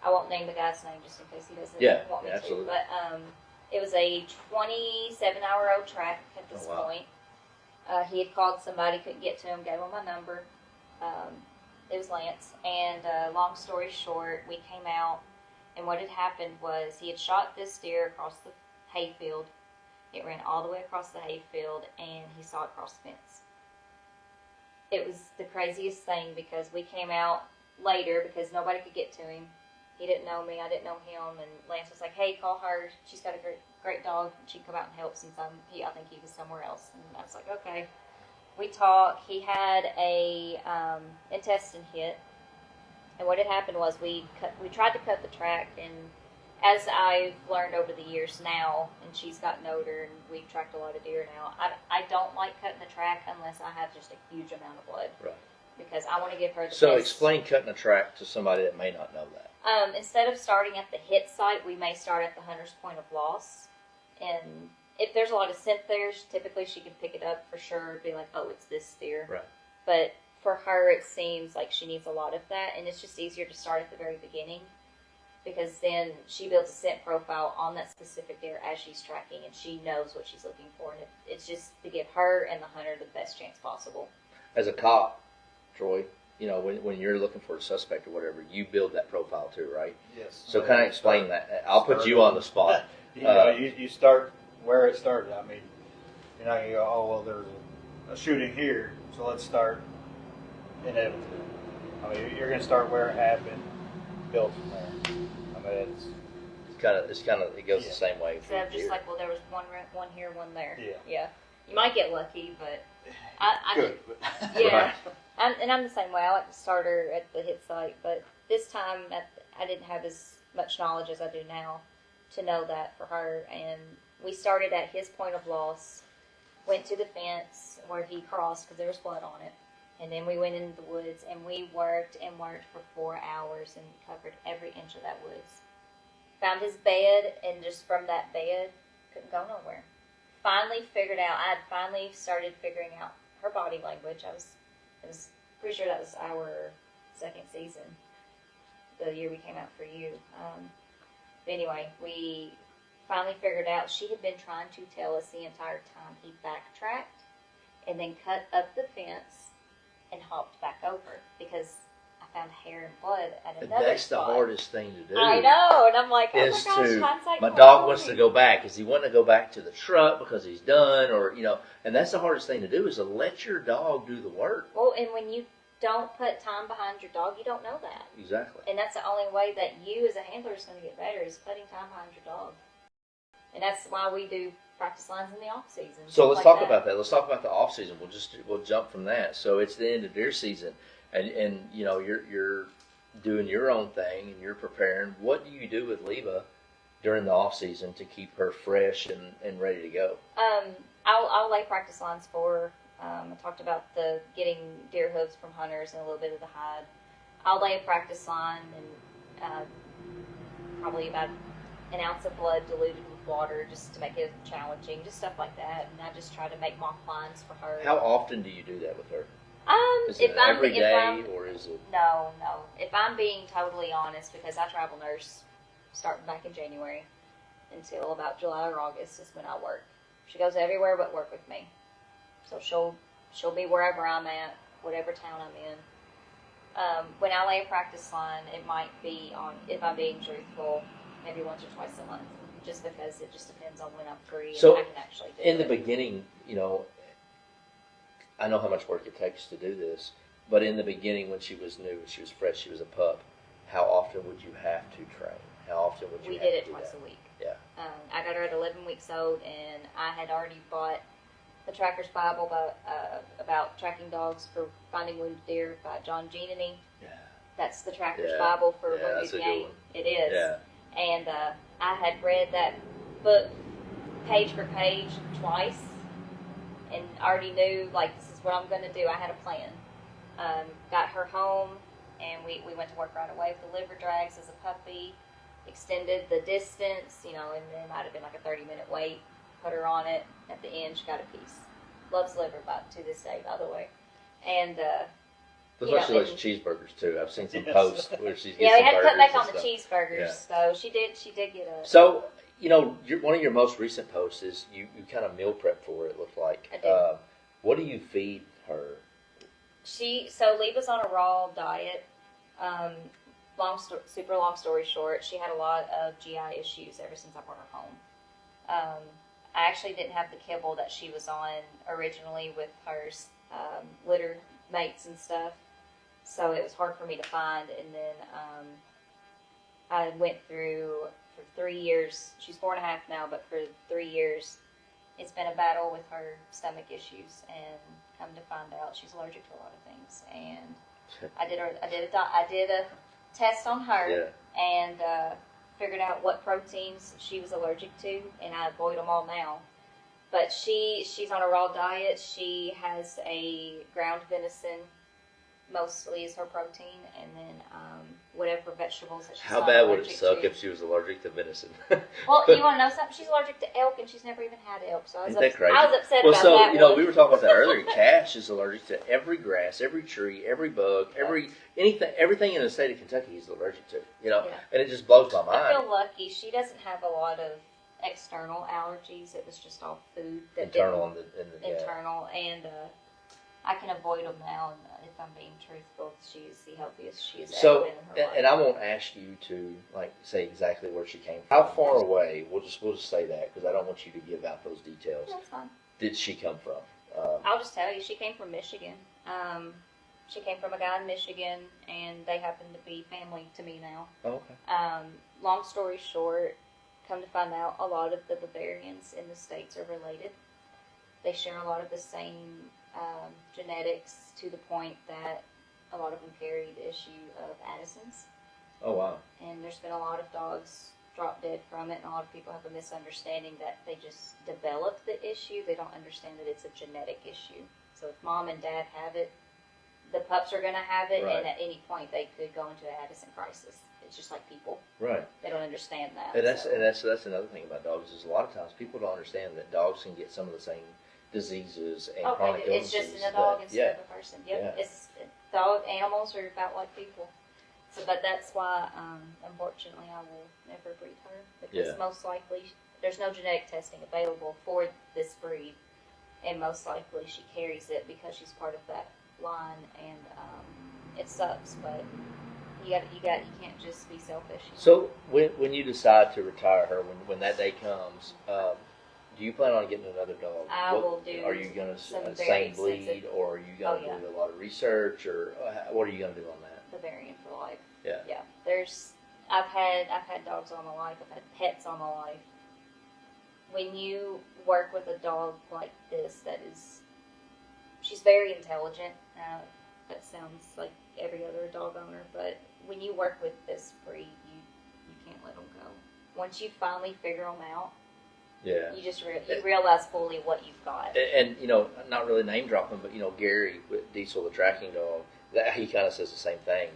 Speaker 3: I won't name the guy's name just in case he doesn't want me
Speaker 2: absolutely.
Speaker 3: to, but it was a 27-hour-old track at this point. He had called somebody, couldn't get to him, gave him my number. It was Lance, and long story short, we came out, and what had happened was he had shot this deer across the hayfield. It ran all the way across the hayfield, and he saw it cross the fence. It was the craziest thing because we came out later because nobody could get to him. He didn't know me, I didn't know him, and Lance was like, hey, call her. She's got a great dog. She'd come out and help since I think he was somewhere else. And I was like, okay. We talked. He had a intestine hit. And what had happened was we tried to cut the track, and as I've learned over the years now, and she's gotten older, and we've tracked a lot of deer now, I don't like cutting the track unless I have just a huge amount of blood.
Speaker 2: Right.
Speaker 3: Because I want to give her the
Speaker 2: So
Speaker 3: best.
Speaker 2: explain cutting a track to somebody that may not know that.
Speaker 3: Instead of starting at the hit site, we may start at the hunter's point of loss. And if there's a lot of scent there, typically she can pick it up for sure, be like, oh, it's this deer.
Speaker 2: Right.
Speaker 3: But for her, it seems like she needs a lot of that, and it's just easier to start at the very beginning because then she builds a scent profile on that specific deer as she's tracking, and she knows what she's looking for, and it's just to give her and the hunter the best chance possible.
Speaker 2: As a cop, Troy, when you're looking for a suspect or whatever, you build that profile too, right?
Speaker 4: Yes.
Speaker 2: So kind of explain that. I'll put you on the spot.
Speaker 4: You start where it started. I mean, you go, oh, well, there's a shooting here, so let's start inevitably. I mean, you're going to start where it happened, build from there. I mean,
Speaker 2: It goes the same way.
Speaker 3: Instead of just like, well, there was one here, one there.
Speaker 4: Yeah.
Speaker 3: You might get lucky, but
Speaker 4: good.
Speaker 3: yeah. I'm the same way. I like to start her at the hit site, but this time I didn't have as much knowledge as I do now to know that for her. And we started at his point of loss, went to the fence where he crossed because there was blood on it. And then we went into the woods, and we worked and worked for 4 hours and covered every inch of that woods. Found his bed, and just from that bed, couldn't go nowhere. I had finally started figuring out her body language. I was pretty sure that was our second season, the year we came out for you. But anyway, we finally figured out she had been trying to tell us the entire time. He backtracked and then cut up the fence and hopped back over because I found hair and blood at another
Speaker 2: That's
Speaker 3: spot.
Speaker 2: the hardest thing to do.
Speaker 3: I know, and I'm like, oh my
Speaker 2: Is
Speaker 3: gosh,
Speaker 2: to
Speaker 3: hindsight.
Speaker 2: my dog wants to go back. Is he wanting to go back to the truck because he's done, or and that's the hardest thing to do is to let your dog do the work.
Speaker 3: Well, and when you don't put time behind your dog, you don't know that.
Speaker 2: Exactly.
Speaker 3: And that's the only way that you as a handler is going to get better is putting time behind your dog. And that's why we do practice lines in the off season.
Speaker 2: So let's talk about that. Let's talk about the off season. We'll jump from that. So it's the end of deer season, and you're doing your own thing and you're preparing. What do you do with Leva during the off season to keep her fresh and ready to go?
Speaker 3: I'll lay practice lines for her. I talked about the getting deer hooves from hunters and a little bit of the hide. I'll lay a practice line and probably about an ounce of blood diluted with water just to make it challenging, just stuff like that. And I just try to make mock lines for her.
Speaker 2: How often do you do that with her? Is
Speaker 3: if
Speaker 2: it
Speaker 3: I'm
Speaker 2: every
Speaker 3: if
Speaker 2: day,
Speaker 3: I'm,
Speaker 2: or is it?
Speaker 3: No. If I'm being totally honest, because I travel nurse starting back in January until about July or August is when I work. She goes everywhere but work with me. So she'll be wherever I'm at, whatever town I'm in. When I lay a practice line, it might be on, if I'm being truthful, maybe once or twice a month, just because it just depends on when I'm free
Speaker 2: So,
Speaker 3: and I can actually do
Speaker 2: in
Speaker 3: it.
Speaker 2: the beginning, I know how much work it takes to do this, but in the beginning when she was new, she was fresh, she was a pup, how often would you have to train? How often would you
Speaker 3: We
Speaker 2: have
Speaker 3: did
Speaker 2: to
Speaker 3: it
Speaker 2: do
Speaker 3: twice
Speaker 2: that?
Speaker 3: a week.
Speaker 2: Yeah.
Speaker 3: I got her at 11 weeks old, and I had already bought the Tracker's Bible about tracking dogs for finding wounded deer by John Giannini.
Speaker 2: Yeah.
Speaker 3: That's the Tracker's
Speaker 2: Yeah.
Speaker 3: Bible for
Speaker 2: Yeah, that's
Speaker 3: wounded
Speaker 2: a good
Speaker 3: game.
Speaker 2: one.
Speaker 3: It is.
Speaker 2: Yeah.
Speaker 3: And I had read that book page for page twice, and already knew, like, this is what I'm going to do. I had a plan. Got her home, and we went to work right away with the liver drags as a puppy. Extended the distance, and there might have been like a 30-minute wait. Put her on it. At the end, she got a piece. Loves liver to this day, by the way. And
Speaker 2: Looks like she likes cheeseburgers too. I've seen some
Speaker 4: Yes.
Speaker 2: posts where she's
Speaker 3: yeah, we
Speaker 2: getting
Speaker 3: had to cut back on
Speaker 2: and
Speaker 3: the
Speaker 2: stuff.
Speaker 3: cheeseburgers.
Speaker 2: Yeah.
Speaker 3: So she did get a.
Speaker 2: So, one of your most recent posts is you kind of meal prep for her, it looked like.
Speaker 3: I did.
Speaker 2: What do you feed her?
Speaker 3: So Lee was on a raw diet. Super long story short, she had a lot of GI issues ever since I brought her home. I actually didn't have the kibble that she was on originally with her litter mates and stuff, so it was hard for me to find. And then I went through for 3 years. She's 4.5 now, but for 3 years, it's been a battle with her stomach issues. And come to find out, she's allergic to a lot of things. And I did a test on her,
Speaker 2: Yeah.
Speaker 3: and figured out what proteins she was allergic to, and I avoid them all now. But she's on a raw diet. She has a ground venison, mostly is her protein, and then whatever vegetables that she's
Speaker 2: How
Speaker 3: not
Speaker 2: bad would it
Speaker 3: allergic
Speaker 2: suck
Speaker 3: to.
Speaker 2: if she was allergic to venison?
Speaker 3: Well, you want to know something? She's allergic to elk, and she's never even had elk. So I was,
Speaker 2: Isn't that crazy?
Speaker 3: I was upset
Speaker 2: Well,
Speaker 3: about
Speaker 2: so,
Speaker 3: that one.
Speaker 2: we were talking about that earlier. Cash is allergic to every grass, every tree, every bug, everything in the state of Kentucky he's allergic to,
Speaker 3: Yeah.
Speaker 2: and it just blows my
Speaker 3: I
Speaker 2: mind.
Speaker 3: feel lucky. She doesn't have a lot of external allergies. It was just all food that
Speaker 2: Internal
Speaker 3: didn't- internal, and I can avoid them now. And if I'm being truthful, she is the healthiest she has ever
Speaker 2: So,
Speaker 3: been in her life.
Speaker 2: and I won't ask you to say exactly where she came from. How far away? We'll just say that because I don't want you to give out those details.
Speaker 3: That's fine.
Speaker 2: Did she come from?
Speaker 3: I'll just tell you, she came from Michigan. She came from a guy in Michigan, and they happen to be family to me now.
Speaker 2: Oh, okay.
Speaker 3: Long story short, come to find out, a lot of the Bavarians in the States are related. They share a lot of the same genetics, to the point that a lot of them carry the issue of Addison's.
Speaker 2: Oh, wow.
Speaker 3: And there's been a lot of dogs drop dead from it, and a lot of people have a misunderstanding that they just develop the issue. They don't understand that it's a genetic issue. So if mom and dad have it, the pups are going to have it,
Speaker 2: Right.
Speaker 3: and at any point they could go into an Addison crisis. It's just like people.
Speaker 2: Right.
Speaker 3: They don't understand that.
Speaker 2: And that's
Speaker 3: so.
Speaker 2: that's another thing about dogs is a lot of times people don't understand that dogs can get some of the same diseases and chronic
Speaker 3: Okay, it's
Speaker 2: illnesses.
Speaker 3: just in a dog
Speaker 2: that-
Speaker 3: instead of a person. Yep,
Speaker 2: Yeah.
Speaker 3: Animals are about like people. So, but that's why, unfortunately, I will never breed her, because
Speaker 2: Yeah.
Speaker 3: most likely there's no genetic testing available for this breed, and most likely she carries it because she's part of that line, and it sucks, but you can't just be selfish.
Speaker 2: So when you decide to retire her, when that day comes, do you plan on getting another dog?
Speaker 3: I will do
Speaker 2: Are you going to
Speaker 3: some very
Speaker 2: same breed,
Speaker 3: extensive-
Speaker 2: or are you going to
Speaker 3: Oh, yeah.
Speaker 2: do a lot of research, or what are you going to do on that?
Speaker 3: Bavarian for life.
Speaker 2: Yeah.
Speaker 3: Yeah. I've had dogs all my life. I've had pets all my life. When you work with a dog like this, she's very intelligent. That sounds like every other dog owner, but when you work with this breed, you can't let them go. Once you finally figure them out,
Speaker 2: Yeah.
Speaker 3: you just realize fully what you've got.
Speaker 2: And not really name dropping, but Gary with Diesel, the tracking dog, that he kind of says the same thing.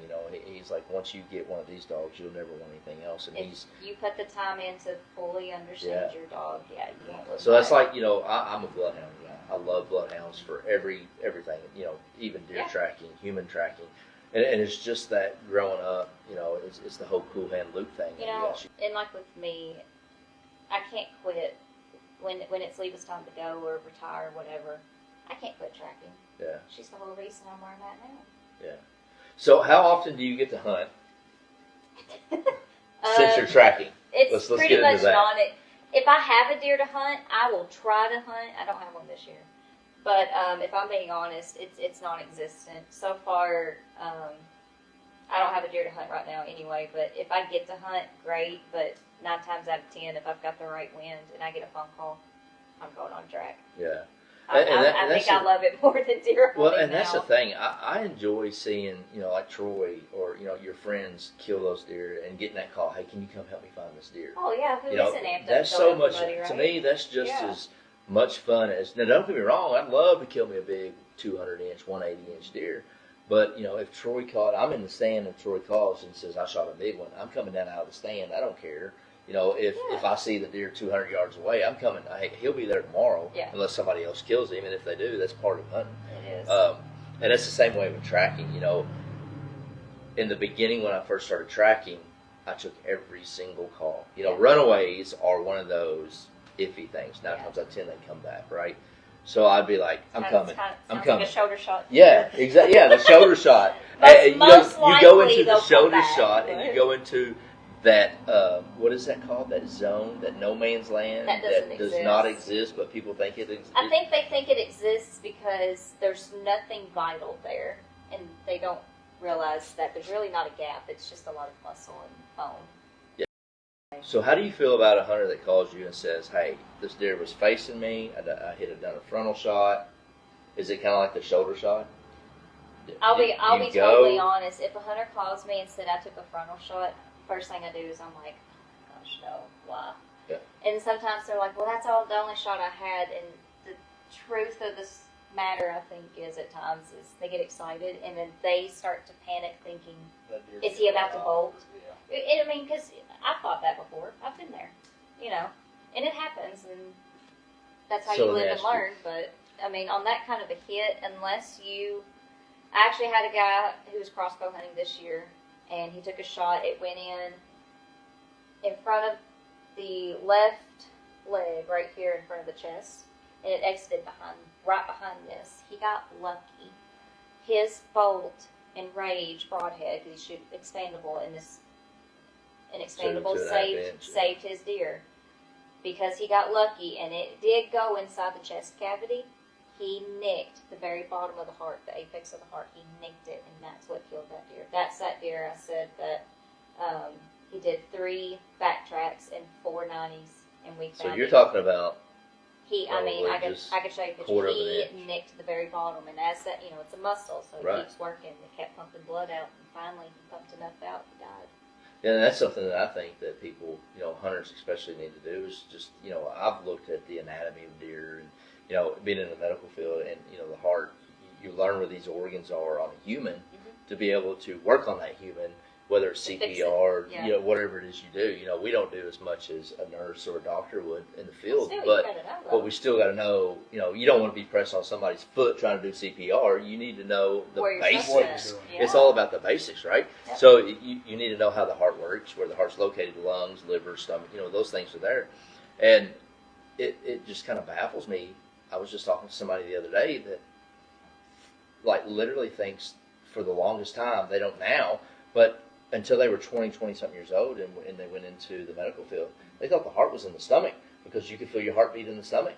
Speaker 2: He's like, once you get one of these dogs, you'll never want anything else. And
Speaker 3: If you put the time in to fully understand your dog, you won't look
Speaker 2: so that's
Speaker 3: back.
Speaker 2: like I'm a bloodhound guy. I love bloodhounds for everything. Even deer tracking, human tracking, and it's just that growing up. It's the whole cool hand loop thing.
Speaker 3: And like with me, I can't quit when it's Leva's time to go or retire or whatever. I can't quit tracking.
Speaker 2: Yeah.
Speaker 3: She's the whole reason I'm where I'm at now.
Speaker 2: Yeah. So how often do you get to hunt since you're tracking?
Speaker 3: It's
Speaker 2: Let's
Speaker 3: pretty
Speaker 2: get into
Speaker 3: much
Speaker 2: that.
Speaker 3: on it. If I have a deer to hunt, I will try to hunt. I don't have one this year. But if I'm being honest, it's non-existent. So far, I don't have a deer to hunt right now anyway, but if I get to hunt, great. But 9 times out of 10, if I've got the right wind and I get a phone call, I'm going on track.
Speaker 2: Yeah.
Speaker 3: I
Speaker 2: that's
Speaker 3: think I love it more than deer hunting
Speaker 2: Well, and that's
Speaker 3: now.
Speaker 2: the thing. I enjoy seeing, like Troy or, your friends kill those deer and getting that call, hey, can you come help me find this deer?
Speaker 3: Oh yeah, who
Speaker 2: You know,
Speaker 3: isn't amped up
Speaker 2: that's
Speaker 3: to
Speaker 2: so
Speaker 3: help
Speaker 2: much,
Speaker 3: somebody, right?
Speaker 2: to me, that's just
Speaker 3: Yeah.
Speaker 2: as much fun as, now don't get me wrong, I'd love to kill me a big 200-inch, 180-inch deer. But, if Troy I'm in the stand and Troy calls and says, I shot a big one, I'm coming down out of the stand, I don't care. If I see the deer 200 yards away, I'm coming. He'll be there tomorrow,
Speaker 3: Yeah.
Speaker 2: unless somebody else kills him. And if they do, that's part of hunting.
Speaker 3: It is.
Speaker 2: And it's the same way with tracking. In the beginning when I first started tracking, I took every single call. Runaways are one of those iffy things. 9 times out of 10 they come back, right? So I'd be like, I'm coming. I'm coming.
Speaker 3: Like a shoulder shot.
Speaker 2: Yeah, exactly. Yeah, the shoulder shot.
Speaker 3: Most
Speaker 2: You go
Speaker 3: likely
Speaker 2: into the
Speaker 3: they'll come
Speaker 2: shoulder
Speaker 3: back,
Speaker 2: shot, and
Speaker 3: but-
Speaker 2: you go into that what is that called? That zone, that no man's land
Speaker 3: That doesn't
Speaker 2: does
Speaker 3: exist.
Speaker 2: not exist, but people think it exists.
Speaker 3: I think they think it exists because there's nothing vital there, and they don't realize that there's really not a gap. It's just a lot of muscle and bone.
Speaker 2: So how do you feel about a hunter that calls you and says, "Hey, this deer was facing me. I done a frontal shot." Is it kind of like the shoulder shot?
Speaker 3: I'll be
Speaker 2: You
Speaker 3: totally honest. If a hunter calls me and said I took a frontal shot, first thing I do is I'm like, oh gosh, no, why?
Speaker 2: Yeah.
Speaker 3: And sometimes they're like, well, that's the only shot I had. And the truth of this matter, I think, is at times is they get excited and then they start to panic, thinking, is he about to bolt?
Speaker 4: Yeah.
Speaker 3: I mean, because I've thought that before. I've been there, and it happens, and that's how
Speaker 2: So
Speaker 3: you
Speaker 2: let me
Speaker 3: live and
Speaker 2: ask you-
Speaker 3: learn. But I mean, on that kind of a hit, I actually had a guy who was crossbow hunting this year, and he took a shot. It went in front of the left leg, right here in front of the chest, and it exited right behind this. He got lucky. His bolt and rage broadhead, because he shoot expandable, and an expandable
Speaker 2: 2.5 inch.
Speaker 3: saved his deer because he got lucky, and it did go inside the chest cavity. He nicked the very bottom of the heart, the apex of the heart. He nicked it, and that's what killed that deer. That's that deer. I said that he did 3 backtracks and 4 90s, and we found
Speaker 2: So you're
Speaker 3: it.
Speaker 2: talking about
Speaker 3: I could
Speaker 2: just
Speaker 3: show you a picture.
Speaker 2: quarter of an
Speaker 3: He
Speaker 2: inch.
Speaker 3: nicked the very bottom, and as that, it's a muscle, so
Speaker 2: Right.
Speaker 3: it keeps working. It kept pumping blood out, and finally he pumped enough out, he died.
Speaker 2: and that's something that I think that people, hunters especially need to do is just, I've looked at the anatomy of deer and, being in the medical field and, the heart, you learn where these organs are on a human to be able to work on that human, whether it's
Speaker 3: To fix
Speaker 2: CPR,
Speaker 3: it, yeah.
Speaker 2: whatever it is you do. We don't do as much as a nurse or a doctor would in the field,
Speaker 3: Still, you
Speaker 2: but
Speaker 3: gotta know,
Speaker 2: but
Speaker 3: though.
Speaker 2: we still got to know, you don't want to be pressed on somebody's foot trying to do CPR. You need to know the
Speaker 3: Where you're
Speaker 2: basics.
Speaker 3: supposed
Speaker 4: to.
Speaker 3: Yeah.
Speaker 2: It's all about the basics, right?
Speaker 3: Yep.
Speaker 2: So you need to know how the heart works, where the heart's located, lungs, liver, stomach, those things are there. And it just kind of baffles me. I was just talking to somebody the other day that literally thinks for the longest time, they don't now, but until they were 20-something years old and they went into the medical field, they thought the heart was in the stomach because you could feel your heartbeat in the stomach.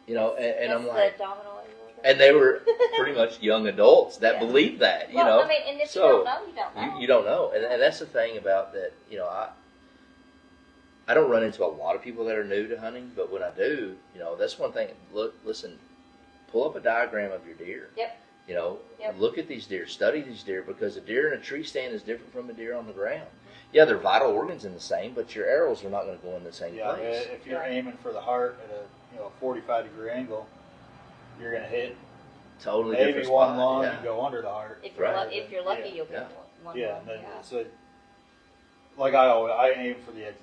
Speaker 3: Yeah.
Speaker 2: And I'm
Speaker 3: That's
Speaker 2: like,
Speaker 3: the abdominal area.
Speaker 2: and they were pretty much young adults that
Speaker 3: Yeah.
Speaker 2: believed that,
Speaker 3: Well, I mean, and if
Speaker 2: So,
Speaker 3: you don't know, you don't know.
Speaker 2: You don't know, and that's the thing about that. I don't run into a lot of people that are new to hunting, but when I do, that's one thing. Listen, pull up a diagram of your deer.
Speaker 3: Yep. Yep.
Speaker 2: Look at these deer, study these deer, because a deer in a tree stand is different from a deer on the ground. Yeah, their vital organs in the same, but your arrows are not going to go in the same
Speaker 4: Yeah,
Speaker 2: place.
Speaker 4: if you're aiming for the heart at a 45-degree angle, you're gonna hit
Speaker 2: Totally
Speaker 4: maybe
Speaker 2: different
Speaker 4: one
Speaker 2: spot.
Speaker 4: lung
Speaker 2: Yeah.
Speaker 4: and go under the heart.
Speaker 3: If you're,
Speaker 2: Right.
Speaker 3: if you're lucky,
Speaker 4: Yeah.
Speaker 3: you'll get
Speaker 2: Yeah.
Speaker 3: one.
Speaker 4: Yeah,
Speaker 3: one,
Speaker 4: and then
Speaker 3: yeah.
Speaker 4: so like I aim for the exit.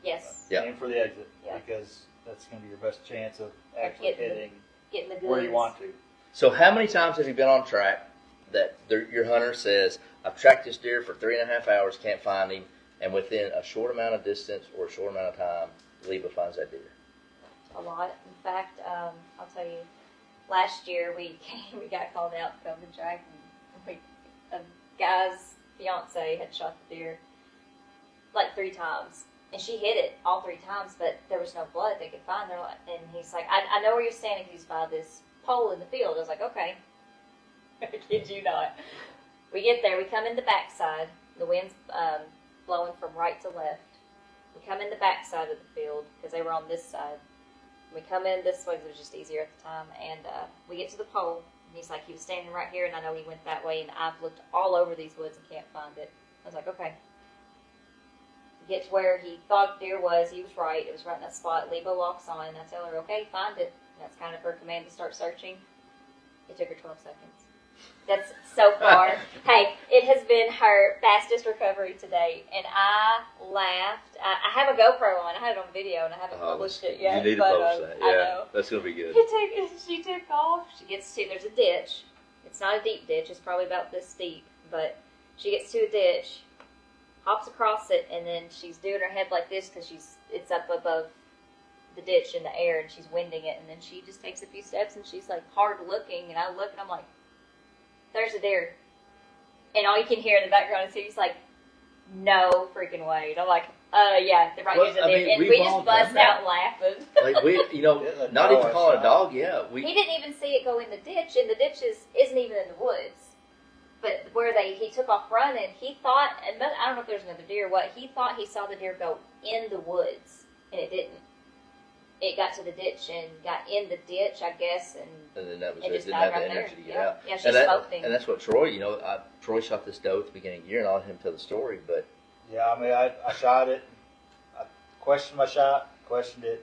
Speaker 3: Yes.
Speaker 2: Yeah.
Speaker 4: Aim for the exit
Speaker 3: Yeah.
Speaker 4: because that's gonna be your best chance of actually
Speaker 3: getting the
Speaker 4: hitting
Speaker 3: Getting the goods.
Speaker 4: where you want to.
Speaker 2: So how many times have you been on track that your hunter says, I've tracked this deer for 3.5 hours, can't find him, and within a short amount of distance or a short amount of time, Leba finds that deer?
Speaker 3: A lot. In fact, I'll tell you, last year we got called out to come and track, and a guy's fiance had shot the deer like 3 times, and she hit it all 3 times, but there was no blood they could find. And he's like, I know where you're standing. He's by this pole in the field. I was like, okay. I kid you not. We get there. We come in the backside. The wind's blowing from right to left. We come in the backside of the field because they were on this side. We come in this way, 'cause it was just easier at the time, and we get to the pole, and he's like, he was standing right here, and I know he went that way, and I've looked all over these woods and can't find it. I was like, okay. Get to where he thought the deer was, he was right. It was right in that spot. Lebo walks on, and I tell her, okay, find it. And that's kind of her command to start searching. It took her 12 seconds. That's so far. Hey, it has been her fastest recovery to date, and I laughed. I have a GoPro on. I had it on video, and I haven't published it yet.
Speaker 2: You need to publish that.
Speaker 3: I know.
Speaker 2: That's gonna be good.
Speaker 3: She took off. She gets to, there's a ditch. It's not a deep ditch. It's probably about this deep, but she gets to a ditch, hops across it, and then she's doing her head like this because it's up above the ditch in the air, and she's winding it, and then she just takes a few steps, and she's like hard looking, and I look, and I'm like, there's a deer. And all you can hear in the background is he's like, no freaking way. And I'm like, yeah, they're right here's a deer. And we just bust out laughing.
Speaker 2: Like not even calling a dog. Yeah,
Speaker 3: he didn't even see it go in the ditch, and the ditch isn't even in the woods. But where he took off running, he thought, and I don't know if there's another deer or what, he thought he saw the deer go in the woods, and it didn't. It got to the ditch and got in the ditch, I guess, and
Speaker 2: then that was
Speaker 3: it.
Speaker 2: Didn't have the energy to get out.
Speaker 3: Yeah, she smoked him.
Speaker 2: And that's what Troy, Troy shot this doe at the beginning of the year, and I'll let him tell the story. But
Speaker 4: yeah, I mean, I shot it. I questioned my shot, questioned it.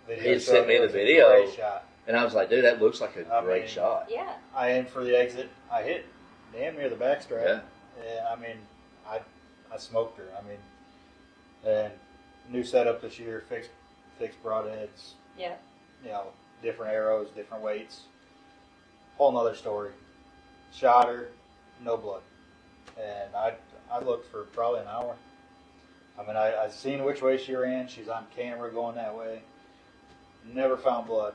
Speaker 2: He had sent me the video,
Speaker 4: great shot.
Speaker 2: And I was like, dude, that looks like a great shot.
Speaker 3: Yeah.
Speaker 4: I aimed for the exit. I hit damn near the backstrap.
Speaker 2: Yeah.
Speaker 4: And I mean, I smoked her. I mean, and new setup this year, fixed broadheads.
Speaker 3: Yeah.
Speaker 4: Different arrows, different weights. Whole nother story. Shot her, no blood. And I looked for probably an hour. I mean, I seen which way she ran. She's on camera going that way. Never found blood.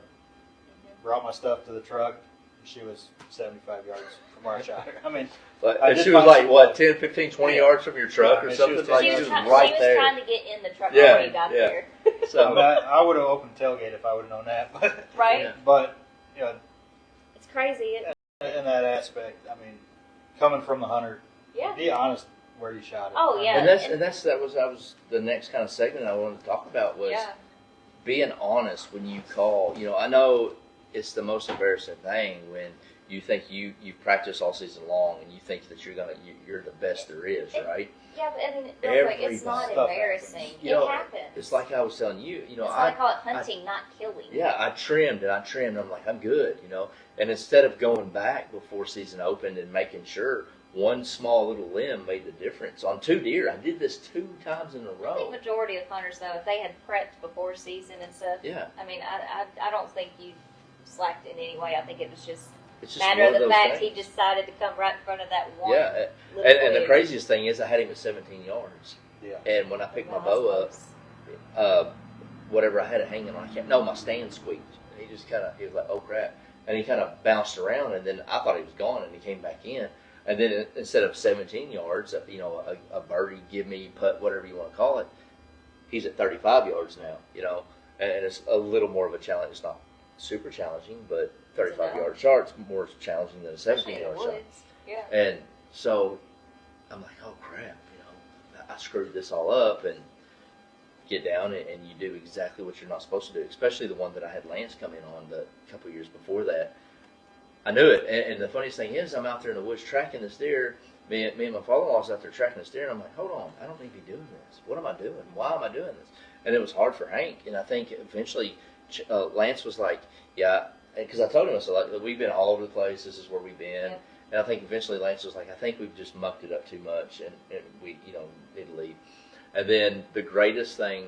Speaker 4: Brought my stuff to the truck. And she was 75 yards from where I shot her. I mean,
Speaker 2: and she was like, what, 10, 15, 20 yards from your truck or something?
Speaker 3: She was trying to get in the truck before you got there.
Speaker 4: So I would have opened the tailgate if I would have known that. But,
Speaker 3: right?
Speaker 4: But,
Speaker 3: it's crazy.
Speaker 4: In that aspect, I mean, coming from the hunter, be honest where you shot it.
Speaker 3: Oh, yeah.
Speaker 2: And that was the next kind of segment I wanted to talk about was being honest when you call. I know it's the most embarrassing thing when you think you've practiced all season long and you think that you're the best there is, right?
Speaker 3: Yeah, but I mean, it's not embarrassing. It happens.
Speaker 2: It's like I was telling you,
Speaker 3: I call it hunting, not killing.
Speaker 2: Yeah, I trimmed. I'm like, I'm good, And instead of going back before season opened and making sure one small little limb made the difference on 2 deer, I did this 2 times in a row.
Speaker 3: I think majority of hunters, though, if they had prepped before season and stuff, I mean, I don't think you slacked in any way. I think it was just matter of the fact he decided to come right in front of that one.
Speaker 2: Yeah, and the craziest thing is I had him at 17 yards.
Speaker 4: Yeah.
Speaker 2: And when I picked my bow up, whatever I had it hanging on, my stand squeaked. And he was like, oh crap. And he kind of bounced around, and then I thought he was gone, and he came back in. And then instead of 17 yards, a birdie, give me, putt, whatever you want to call it, he's at 35 yards now, and it's a little more of a challenge. It's not super challenging, but 35-yard shot's more challenging than a 17-yard shot.
Speaker 3: Yeah.
Speaker 2: And so I'm like, oh crap, I screwed this all up, and get down and you do exactly what you're not supposed to do, especially the one that I had Lance come in on the couple years before that. I knew it, and the funniest thing is I'm out there in the woods tracking this deer. Me and my father-in-law's out there tracking this deer, and I'm like, hold on, I don't need to be doing this. What am I doing? Why am I doing this? And it was hard for Hank, and I think eventually Lance was like, yeah, because I told him, I said, like, we've been all over the place, this is where we've been. Yep. And I think eventually Lance was like, I think we've just mucked it up too much, and we need to leave. And then the greatest thing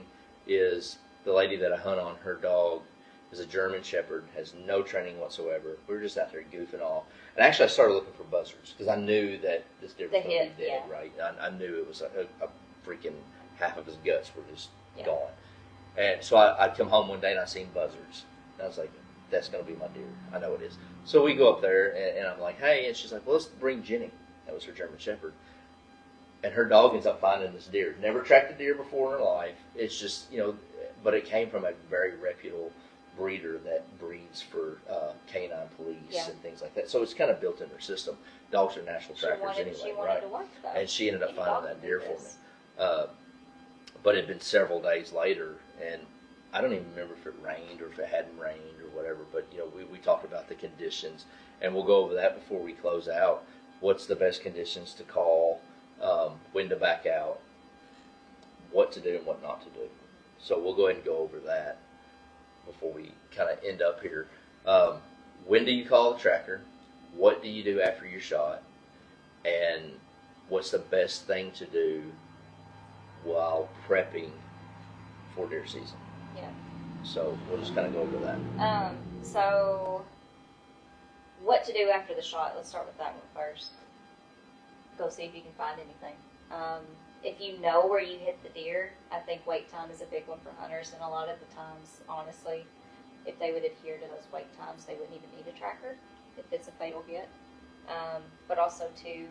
Speaker 2: is the lady that I hunt on, her dog is a German Shepherd, has no training whatsoever. We were just out there goofing off. And actually I started looking for buzzards because I knew that this deer was going to be dead, right? I knew it was a freaking half of his guts were just gone. And so I'd come home one day and I seen buzzards. And I was like, that's going to be my deer. I know it is. So we go up there and I'm like, hey, and she's like, well, let's bring Jenny. That was her German Shepherd. And her dog ends up finding this deer. Never tracked a deer before in her life. It's just, but it came from a very reputable breeder that breeds for canine police and things like that. So it's kind of built in her system. Dogs are natural trackers anyway,
Speaker 3: she wanted
Speaker 2: right?
Speaker 3: to work, though.
Speaker 2: And she ended up finding that deer for me. But it had been several days later, and I don't even remember if it rained or if it hadn't rained or whatever, but we talked about the conditions, and we'll go over that before we close out. What's the best conditions to call, when to back out, what to do and what not to do. So we'll go ahead and go over that before we kind of end up here. When do you call the tracker? What do you do after your shot? And what's the best thing to do while prepping for deer season?
Speaker 3: Yeah.
Speaker 2: So we'll just kind of go over that.
Speaker 3: So what to do after the shot? Let's start with that one first. Go see if you can find anything. If you know where you hit the deer, I think wait time is a big one for hunters, and a lot of the times, honestly, if they would adhere to those wait times, they wouldn't even need a tracker if it's a fatal hit. But also to,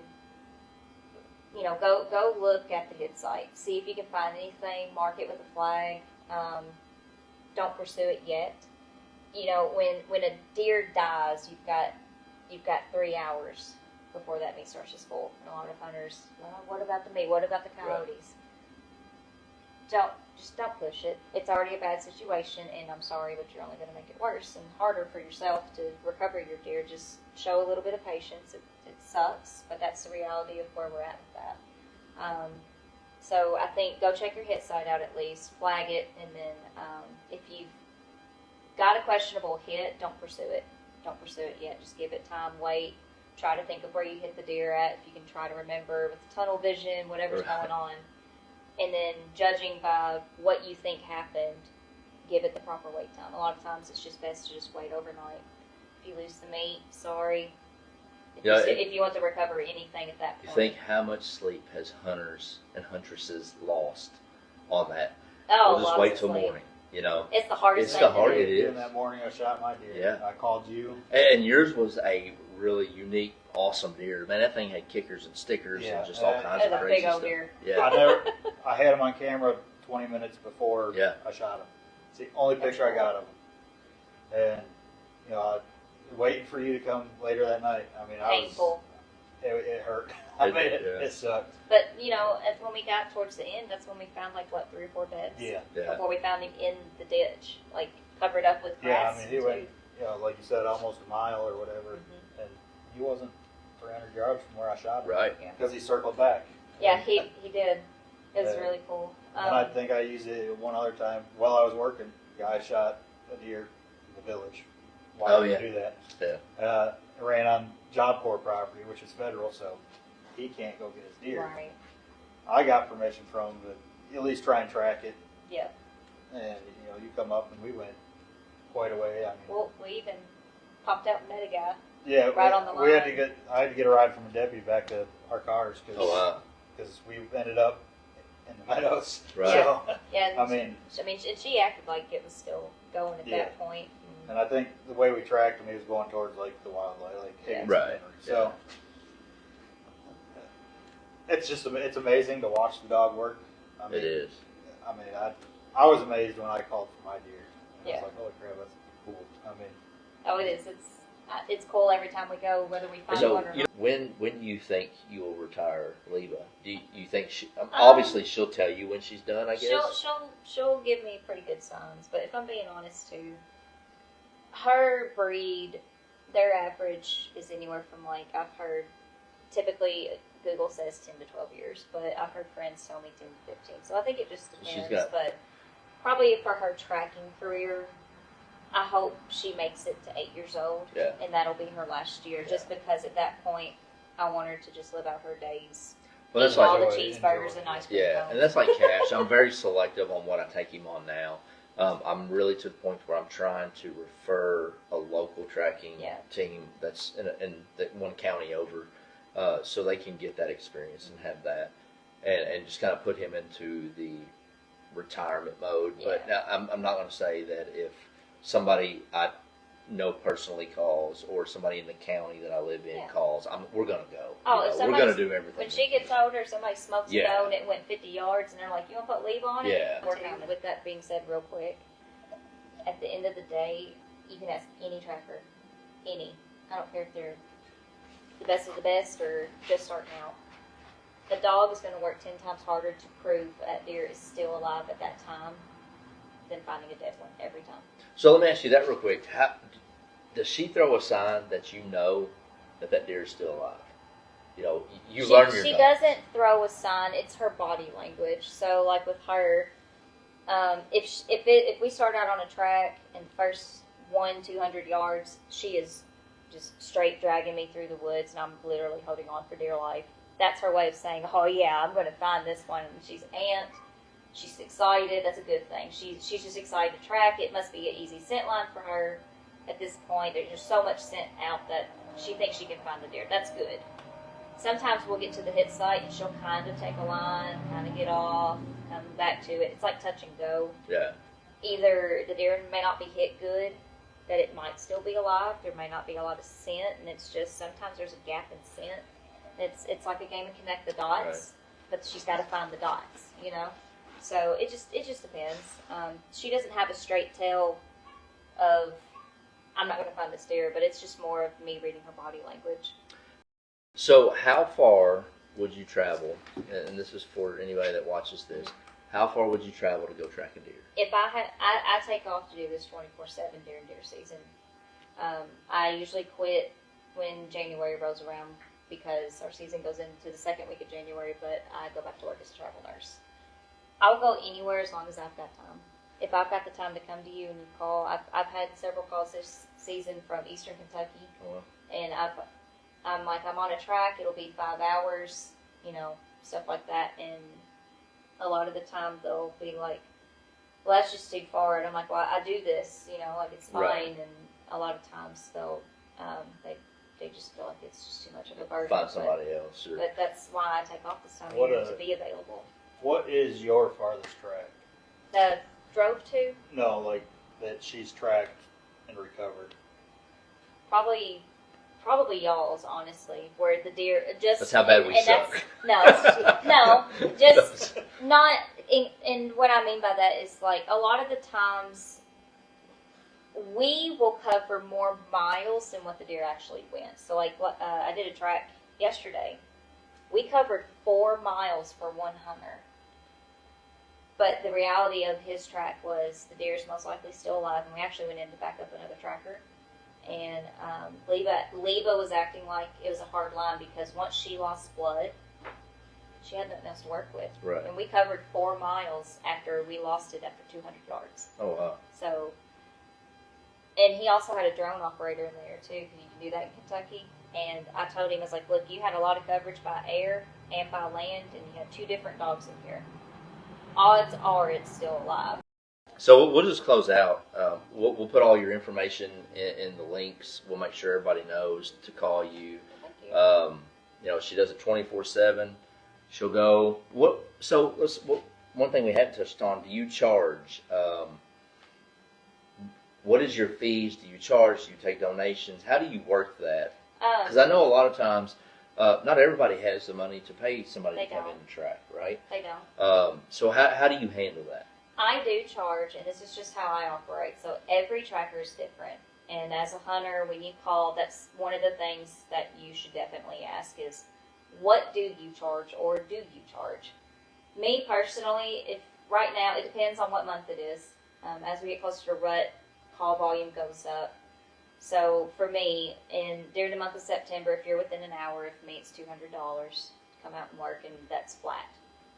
Speaker 3: go look at the hit site, see if you can find anything, mark it with a flag. Don't pursue it yet. When a deer dies, you've got 3 hours before that meat starts to spoil. And a lot of hunters, what about the meat? What about the coyotes? Right. Don't push it. It's already a bad situation, and I'm sorry, but you're only going to make it worse and harder for yourself to recover your deer. Just show a little bit of patience. It sucks, but that's the reality of where we're at with that. So I think go check your hit site out at least, flag it, and then if you've got a questionable hit, don't pursue it. Don't pursue it yet. Just give it time, wait. Try to think of where you hit the deer at. If you can try to remember with the tunnel vision, whatever's going on. And then judging by what you think happened, give it the proper wait time. A lot of times it's just best to just wait overnight. If you lose the meat, sorry. If you want to recover anything at that point.
Speaker 2: You think how much sleep has hunters and huntresses lost on that?
Speaker 3: Oh,
Speaker 2: we'll just wait till morning.
Speaker 3: It's the hardest thing.
Speaker 2: It is.
Speaker 4: That morning I shot my deer.
Speaker 2: Yeah.
Speaker 4: I called you.
Speaker 2: And yours was a really unique, awesome deer. Man, that thing had kickers and stickers and just all kinds of crazy
Speaker 3: big old
Speaker 2: stuff.
Speaker 3: Deer.
Speaker 2: Yeah.
Speaker 4: I had him on camera 20 minutes before I shot him. It's the only picture I got of him. And, waiting for you to come later that night. I mean,
Speaker 3: Painful.
Speaker 4: It hurt. It sucked.
Speaker 3: But, when we got towards the end, that's when we found, 3 or 4 beds.
Speaker 4: Yeah.
Speaker 3: Before we found him in the ditch, covered up with grass.
Speaker 4: Yeah, I mean, he went, like you said, almost a mile or whatever. Mm-hmm. And he wasn't 300 yards from where I shot him.
Speaker 2: Right.
Speaker 4: Because he circled back.
Speaker 3: Yeah, he did. It was really cool.
Speaker 4: And I think I used it one other time while I was working. A guy shot a deer in the village. Why would you do that?
Speaker 2: Yeah.
Speaker 4: Ran on Job Corps property, which is federal, so he can't go get his deer.
Speaker 3: Right.
Speaker 4: I got permission from him to at least try and track it.
Speaker 3: Yeah.
Speaker 4: And you come up and we went quite a way. I mean,
Speaker 3: well, we even popped out and met a guy.
Speaker 4: Yeah,
Speaker 3: right on the line.
Speaker 4: I had to get a ride from a deputy back to our cars because we ended up in the meadows.
Speaker 2: Right.
Speaker 4: So,
Speaker 3: yeah.
Speaker 4: I mean,
Speaker 3: she acted like it was still going at that point.
Speaker 4: And I think the way we tracked him, he was going towards the wildlife,
Speaker 2: right.
Speaker 4: So it's amazing to watch the dog work. I mean,
Speaker 2: it is.
Speaker 4: I mean, I was amazed when I called for my deer. I was like, holy crap, that's cool. I mean,
Speaker 3: oh, it is. It's cool every time we go, whether we find one or not.
Speaker 2: When do you think you will retire Leva? Do you think obviously she'll tell you when she's done? I guess
Speaker 3: she'll give me pretty good signs. But if I'm being honest too, her breed, their average is anywhere from I've heard, typically Google says 10 to 12 years, but I've heard friends tell me 10 to 15. So I think it just depends. But probably for her tracking career, I hope she makes it to 8 years old, and that'll be her last year. Just because at that point, I want her to just live out her days.
Speaker 2: Well, that's
Speaker 3: all the cheeseburgers and ice cream.
Speaker 2: Yeah, and that's like Cash. I'm very selective on what I take him on now. I'm really to the point where I'm trying to refer a local tracking team that's in that one county over, so they can get that experience and have that, and just kind of put him into the retirement mode. Yeah. But I'm not going to say that if somebody I know personally calls, or somebody in the county that I live in calls, we're going to go.
Speaker 3: Oh,
Speaker 2: we're going to do everything.
Speaker 3: When she gets older, somebody smokes a doe and it went 50 yards, and they're like, "You want to put leave on it?"
Speaker 2: Yeah.
Speaker 3: With that being said, real quick, at the end of the day, you can ask any tracker, any. I don't care if they're the best of the best or just starting out. The dog is going to work 10 times harder to prove that deer is still alive at that time than finding a dead one every time.
Speaker 2: So let me ask you that real quick. How, does she throw a sign that you know that deer is still alive? You know, you learn your
Speaker 3: She
Speaker 2: dog.
Speaker 3: doesn't throw a sign. It's her body language. So like with her, if we start out on a track and first 200 yards, she is just straight dragging me through the woods, and I'm literally holding on for dear life. That's her way of saying, "Oh yeah, I'm going to find this one." And she's amped. She's excited. That's a good thing. She's just excited to track. It must be an easy scent line for her at this point. There's just so much scent out that she thinks she can find the deer. That's good. Sometimes we'll get to the hit site and she'll kind of take a line, kind of get off, come back to it. It's like touch and go.
Speaker 2: Yeah.
Speaker 3: Either the deer may not be hit good, that it might still be alive. There may not be a lot of scent, and it's just sometimes there's a gap in scent. It's like a game of connect the dots,
Speaker 2: Right.
Speaker 3: but she's got to find the dots, So it just depends. She doesn't have a straight tale of I'm not going to find this deer, but it's just more of me reading her body language.
Speaker 2: So how far would you travel, and this is for anybody that watches this, how far would you travel to go track a deer?
Speaker 3: If I take off to do this 24/7 during deer season. I usually quit when January rolls around because our season goes into the second week of January, but I go back to work as a travel nurse. I'll go anywhere as long as I've got time. If I've got the time to come to you and you call, I've had several calls this season from Eastern Kentucky, and I'm on a track, it'll be 5 hours, stuff like that, and a lot of the time they'll be like, well, that's just too far, and I'm like, well, I do this, it's fine,
Speaker 2: Right.
Speaker 3: and a lot of times they'll, they just feel like it's just too much of a burden.
Speaker 2: Find somebody else. Or,
Speaker 3: But that's why I take off this time of
Speaker 4: What,
Speaker 3: year to be available.
Speaker 4: What is your farthest track?
Speaker 3: The drove to,
Speaker 4: No, like that she's tracked and recovered.
Speaker 3: probably y'all's, honestly, where the deer just.
Speaker 2: That's how bad we
Speaker 3: and
Speaker 2: suck.
Speaker 3: No, just not. And what I mean by that is like a lot of the times we will cover more miles than what the deer actually went. So like I did a track yesterday. We covered 4 miles for one hunter. But the reality of his track was the deer's most likely still alive, and we actually went in to back up another tracker. And Leva was acting like it was a hard line because once she lost blood, she had nothing else to work with.
Speaker 2: Right.
Speaker 3: And we covered 4 miles after we lost it after 200 yards.
Speaker 2: oh, wow.
Speaker 3: So, and he also had a drone operator in there too, because you can do that in Kentucky. And I told him, I was like, look, you had a lot of coverage by air and by land, and you had 2 different dogs in here. Odds are it's still alive.
Speaker 2: So we'll just close out. We'll put all your information in the links. We'll make sure everybody knows to call you.
Speaker 3: Thank you.
Speaker 2: She does it 24/7. She'll go. One thing we haven't touched on. Do you charge? What is your fees? Do you charge? Do you take donations? How do you work that? Because I know a lot of times, not everybody has the money to pay somebody
Speaker 3: They
Speaker 2: to come
Speaker 3: don't.
Speaker 2: in and track, right?
Speaker 3: They don't.
Speaker 2: So how do you handle that?
Speaker 3: I do charge, and this is just how I operate. So every tracker is different. And as a hunter, when you call, that's one of the things that you should definitely ask is, what do you charge, or do you charge? Me personally, if right now, it depends on what month it is. As we get closer to rut, call volume goes up. So for me, during the month of September, if you're within an hour of me, it's $200 to come out and work, and that's flat.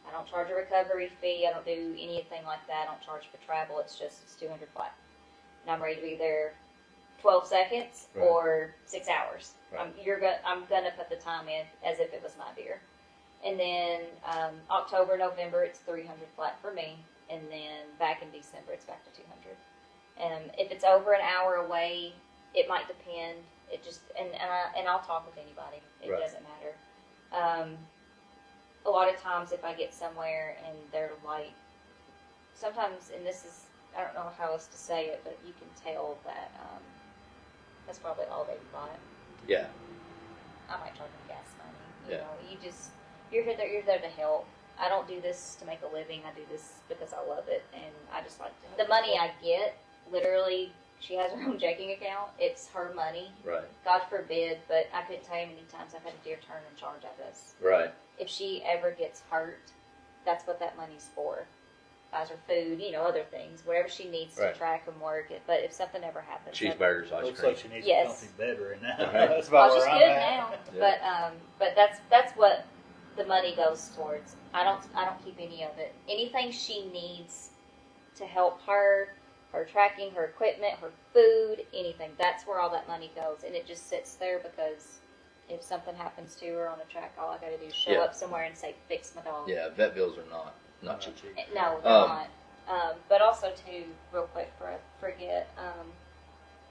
Speaker 3: I don't charge a recovery fee. I don't do anything like that. I don't charge for travel. It's $200 flat. And I'm ready to be there 12 seconds
Speaker 2: Right.
Speaker 3: or 6 hours.
Speaker 2: Right.
Speaker 3: I'm gonna put the time in as if it was my deer. And then October, November, it's $300 flat for me. And then back in December, it's back to $200. And if it's over an hour away, it might depend. It just and I'll talk with anybody. It
Speaker 2: Right.
Speaker 3: doesn't matter. A lot of times if I get somewhere and they're like, sometimes, and this is, I don't know how else to say it, but you can tell that that's probably all they bought.
Speaker 2: Yeah.
Speaker 3: I might charge them gas money.
Speaker 2: Yeah.
Speaker 3: You're there to help. I don't do this to make a living. I do this because I love it, and I just like to. The money I get, literally, she has her own checking account. It's her money.
Speaker 2: Right.
Speaker 3: God forbid, but I couldn't tell you how many times I've had a deer turn and charge at us.
Speaker 2: Right.
Speaker 3: If she ever gets hurt, that's what that money's for. buys her food, other things, whatever she needs to
Speaker 2: Right.
Speaker 3: track and work it. But if something ever happens,
Speaker 2: Cheeseburgers, ice
Speaker 4: Looks
Speaker 2: cream.
Speaker 4: like she needs
Speaker 3: Yes.
Speaker 4: a comfy bed right now.
Speaker 2: Right.
Speaker 4: That's about
Speaker 3: well, she's
Speaker 4: where
Speaker 3: good
Speaker 4: I'm at.
Speaker 3: now. But that's what the money goes towards. I don't keep any of it. Anything she needs to help her tracking, her equipment, her food, anything. That's where all that money goes, and it just sits there because if something happens to her on a track, all I got to do is show
Speaker 2: Yeah.
Speaker 3: up somewhere and say, "Fix my dog."
Speaker 2: Yeah, vet bills are not cheap.
Speaker 3: No, they're not. But also, too, real quick, before I forget,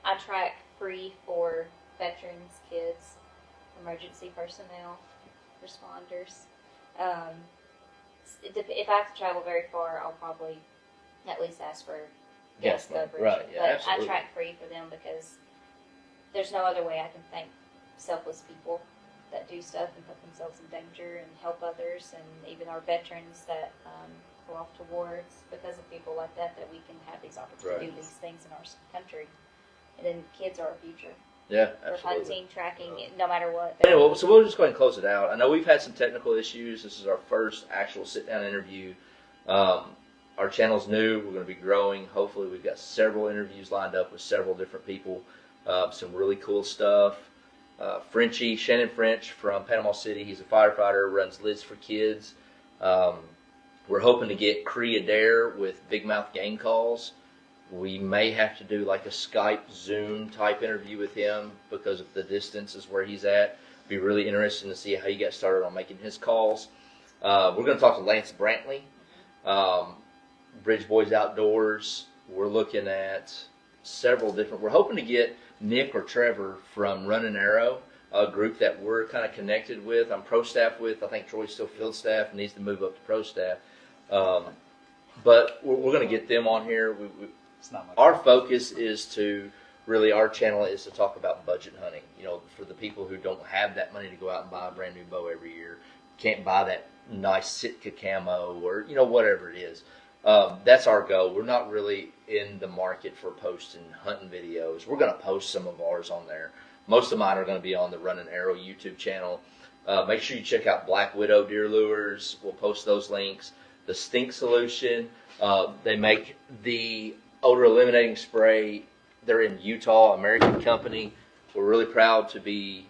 Speaker 3: I track free for veterans, kids, emergency personnel, responders. If I have to travel very far, I'll probably at least ask for gas
Speaker 2: money.
Speaker 3: coverage.
Speaker 2: Right, yeah,
Speaker 3: but
Speaker 2: absolutely.
Speaker 3: I track free for them because there's no other way I can thank selfless people that do stuff and put themselves in danger and help others, and even our veterans that go off to wars because of people like that we can have these opportunities to do these things in our country. And then kids are our future.
Speaker 2: Yeah,
Speaker 3: For
Speaker 2: absolutely.
Speaker 3: hunting, tracking, no matter what.
Speaker 2: Anyway, so we'll just go ahead and close it out. I know we've had some technical issues. This is our first actual sit-down interview. Our channel's new. We're going to be growing. Hopefully, we've got several interviews lined up with several different people. Some really cool stuff. Frenchie, Shannon French from Panama City. He's a firefighter, runs Lids for Kids. We're hoping to get Cree Adair with Big Mouth Game Calls. We may have to do like a Skype, Zoom type interview with him because of the distances where he's at. Be really interesting to see how he got started on making his calls. We're going to talk to Lance Brantley, Bridge Boys Outdoors. We're looking at several different. We're hoping to get Nick or Trevor from Run and Arrow, a group that we're kind of connected with. I'm pro staff with. I think Troy's still field staff and needs to move up to pro staff. But we're going to get them on here.
Speaker 4: It's not much.
Speaker 2: Our focus is to really, our channel is to talk about budget hunting. For the people who don't have that money to go out and buy a brand new bow every year, can't buy that nice Sitka camo or, whatever it is. That's our goal. We're not really in the market for posting hunting videos. We're going to post some of ours on there. Most of mine are going to be on the Run and Arrow YouTube channel. Make sure you check out Black Widow Deer Lures. We'll post those links. The Stink Solution. They make the odor eliminating spray. They're in Utah, American company. We're really proud to be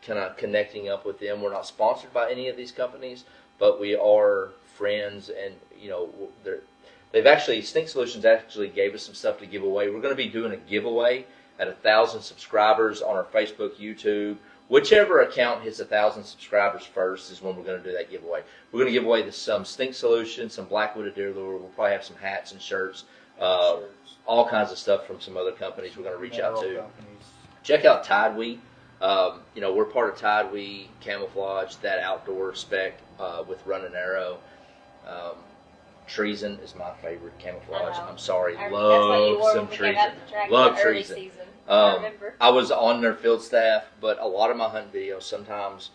Speaker 2: kind of connecting up with them. We're not sponsored by any of these companies, but we are friends, and they've actually, Stink Solutions actually gave us some stuff to give away. We're going to be doing a giveaway at 1,000 subscribers on our Facebook, YouTube. Whichever account hits 1,000 subscribers first is when we're going to do that giveaway. We're going to give away some Stink Solution, some Black Widow Deer Lure. We'll probably have some hats and shirts, all kinds of stuff from some other companies we're going to reach out to. Check out Tidewee. We're part of Tidewee Camouflage, that outdoor spec with Run and Arrow. Treason is my favorite camouflage. I'm sorry, love some Treason. Love Treason. I was on their field staff, but a lot of my hunting videos, sometimes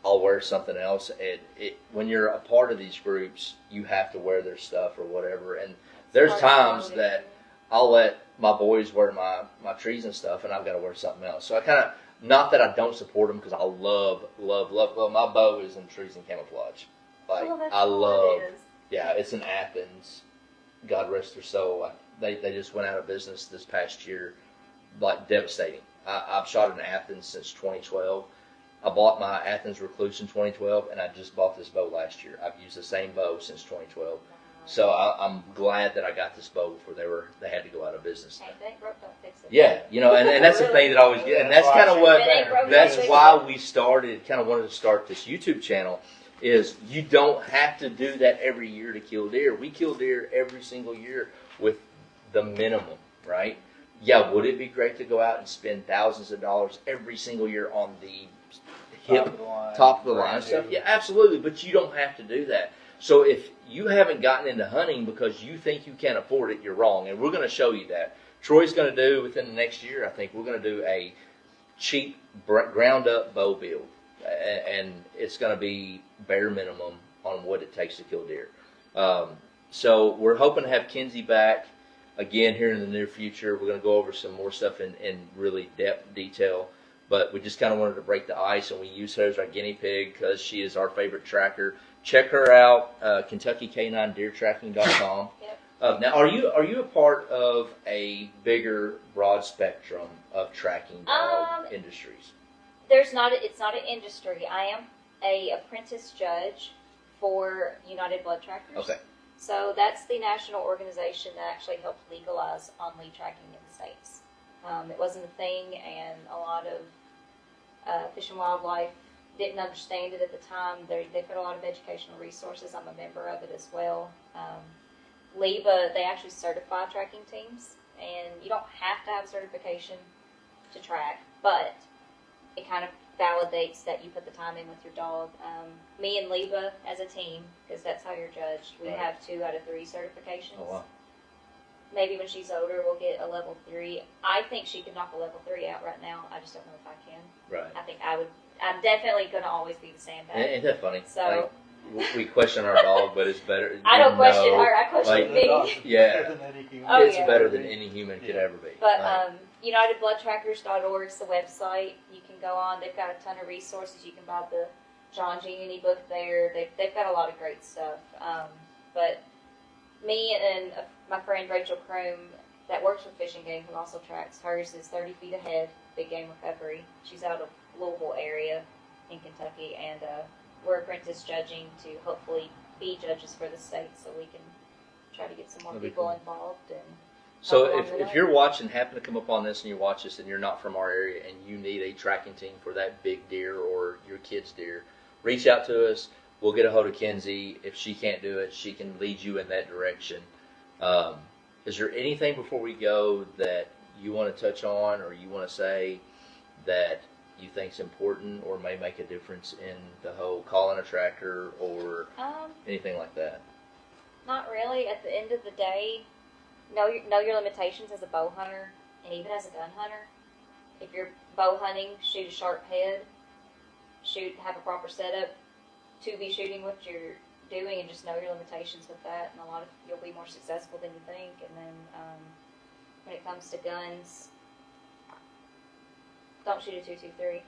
Speaker 2: I'll wear something else. And when you're a part of these groups, you have to wear their stuff or whatever. And there's times that I'll let my boys wear my Treason stuff, and I've got to wear something else. So I kind of, not that I don't support them, because I love my bow is in Treason camouflage. Like, I love. Yeah, it's in Athens. God rest their soul. They just went out of business this past year. Like, devastating. I've shot in Athens since 2012. I bought my Athens Recluse in 2012, and I just bought this bow last year. I've used the same bow since 2012. So I'm glad that I got this bow before they had to go out of business.
Speaker 3: Hey, if it ain't broke, don't fix it.
Speaker 2: Yeah, and that's the thing that I always get, and that's kind of what, that's why we wanted to start this YouTube channel. Is you don't have to do that every year to kill deer. We kill deer every single year with the minimum, right? Yeah, would it be great to go out and spend thousands of dollars every single year on the top of the line stuff? Yeah, absolutely, but you don't have to do that. So if you haven't gotten into hunting because you think you can't afford it, you're wrong, and we're going to show you that. Troy's going to do, within the next year, I think, we're going to do a cheap, ground-up bow build, and it's going to be bare minimum on what it takes to kill deer. So we're hoping to have Kenzie back again here in the near future. We're going to go over some more stuff in really depth detail, but we just kind of wanted to break the ice, and we use her as our guinea pig because she is our favorite tracker. check her out, KentuckyK9DeerTracking.com.
Speaker 3: Yep.
Speaker 2: Now, are you a part of a bigger, broad spectrum of tracking dog industries?
Speaker 3: It's not an industry. I am a apprentice judge for United Blood Trackers.
Speaker 2: Okay.
Speaker 3: So that's the national organization that actually helped legalize on-lead tracking in the States. It wasn't a thing, and a lot of Fish and Wildlife didn't understand it at the time. They put a lot of educational resources. I'm a member of it as well. LEBA, they actually certify tracking teams, and you don't have to have a certification to track, but it kind of validates that you put the time in with your dog. Me and LEBA as a team, because that's how you're judged, we have 2 out of 3 certifications.
Speaker 2: Oh, wow.
Speaker 3: Maybe when she's older, we'll get a level 3. I think she could knock a level 3 out right now. I just don't know if I can.
Speaker 2: Right.
Speaker 3: I think I would. I'm definitely going to always be the sandbag.
Speaker 2: Ain't that funny?
Speaker 3: So
Speaker 2: we question our dog, but it's better.
Speaker 3: I don't question her. I question me.
Speaker 2: Yeah.
Speaker 4: Better than any human.
Speaker 3: Oh,
Speaker 2: It's
Speaker 3: yeah.
Speaker 2: better than any human could ever be.
Speaker 3: But UnitedBloodTrackers.org is the website. You can go on. They've got a ton of resources. You can buy the John G. book there. They've got a lot of great stuff. But me and my friend Rachel Chrome that works with Fish and Game, who also tracks, hers is 30 feet ahead, big game recovery. She's out of Louisville area in Kentucky, and we're apprentice judging to hopefully be judges for the state, so we can try to get some more
Speaker 2: That'd be
Speaker 3: people
Speaker 2: cool.
Speaker 3: involved. And
Speaker 2: So
Speaker 3: along the
Speaker 2: if
Speaker 3: way.
Speaker 2: you're watching, happen to come up on this and you watch this and you're not from our area and you need a tracking team for that big deer or your kid's deer, reach out to us. We'll get a hold of Kenzie. If she can't do it, she can lead you in that direction. Is there anything before we go that you want to touch on or you want to say that you think is important or may make a difference in the whole calling a tracker or anything like that?
Speaker 3: Not really. At the end of the day, know your limitations as a bow hunter and even as a gun hunter. If you're bow hunting, shoot a sharp head, have a proper setup to be shooting what you're doing, and just know your limitations with that. And you'll be more successful than you think. And then when it comes to guns, don't shoot a 223.